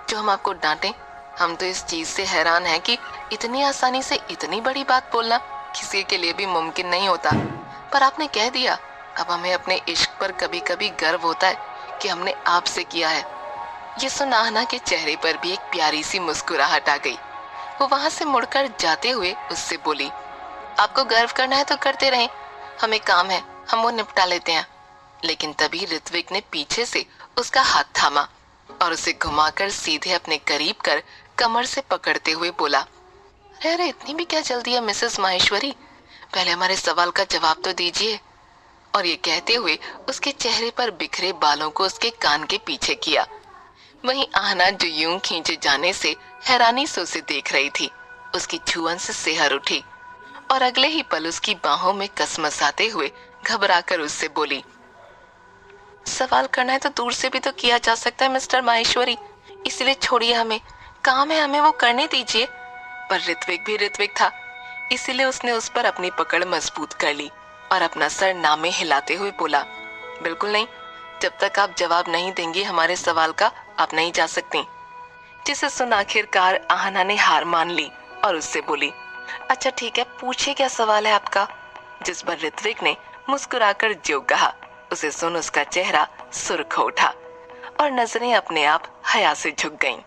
जो हम आपको डांटें। हम तो इस चीज से हैरान हैं कि इतनी आसानी से इतनी बड़ी बात बोलना किसी के लिए भी मुमकिन नहीं होता, पर आपने कह दिया। अब हमें अपने इश्क पर कभी कभी गर्व होता है कि हमने आपसे किया है। ये सुन आहना के चेहरे पर भी एक प्यारी सी मुस्कुराहट आ गई। वो वहां से मुड़कर जाते हुए उससे बोली, आपको गर्व करना है तो करते रहें, हमें काम है, हम वो निपटा लेते हैं। लेकिन तभी ऋत्विक ने पीछे से उसका हाथ थामा और उसे घुमाकर सीधे अपने करीब कर कमर से पकड़ते हुए बोला, अरे अरे इतनी भी क्या जल्दी है मिसेस माहेश्वरी, पहले हमारे सवाल का जवाब तो दीजिए। और ये कहते हुए उसके चेहरे पर बिखरे बालों को उसके कान के पीछे किया। वहीं आहना जो यूं खींचे जाने से हैरानी से उसे देख रही थी, उसकी छुअन से सिहर उठी और अगले ही पल उसकी बाहों में कसमसाते हुए घबराकर उससे बोली, सवाल करना है तो दूर से भी तो किया जा सकता है मिस्टर माहेश्वरी, इसलिए छोड़िए, हमें काम है, हमें वो करने दीजिए। पर ऋत्विक भी ऋत्विक था, इसीलिए उसने उस पर अपनी पकड़ मजबूत कर ली और अपना सर नामे हिलाते हुए बोला, बिल्कुल नहीं, जब तक आप जवाब नहीं देंगी हमारे सवाल का आप नहीं जा सकती। जिसे सुन आखिरकार आहना ने हार मान ली और उससे बोली, अच्छा ठीक है, पूछिए क्या सवाल है आपका। जिस पर ऋत्विक ने मुस्कुराकर जो कहा, उसे सुन उसका चेहरा सुर्ख हो उठा और नजरें अपने आप हया से झुक गईं।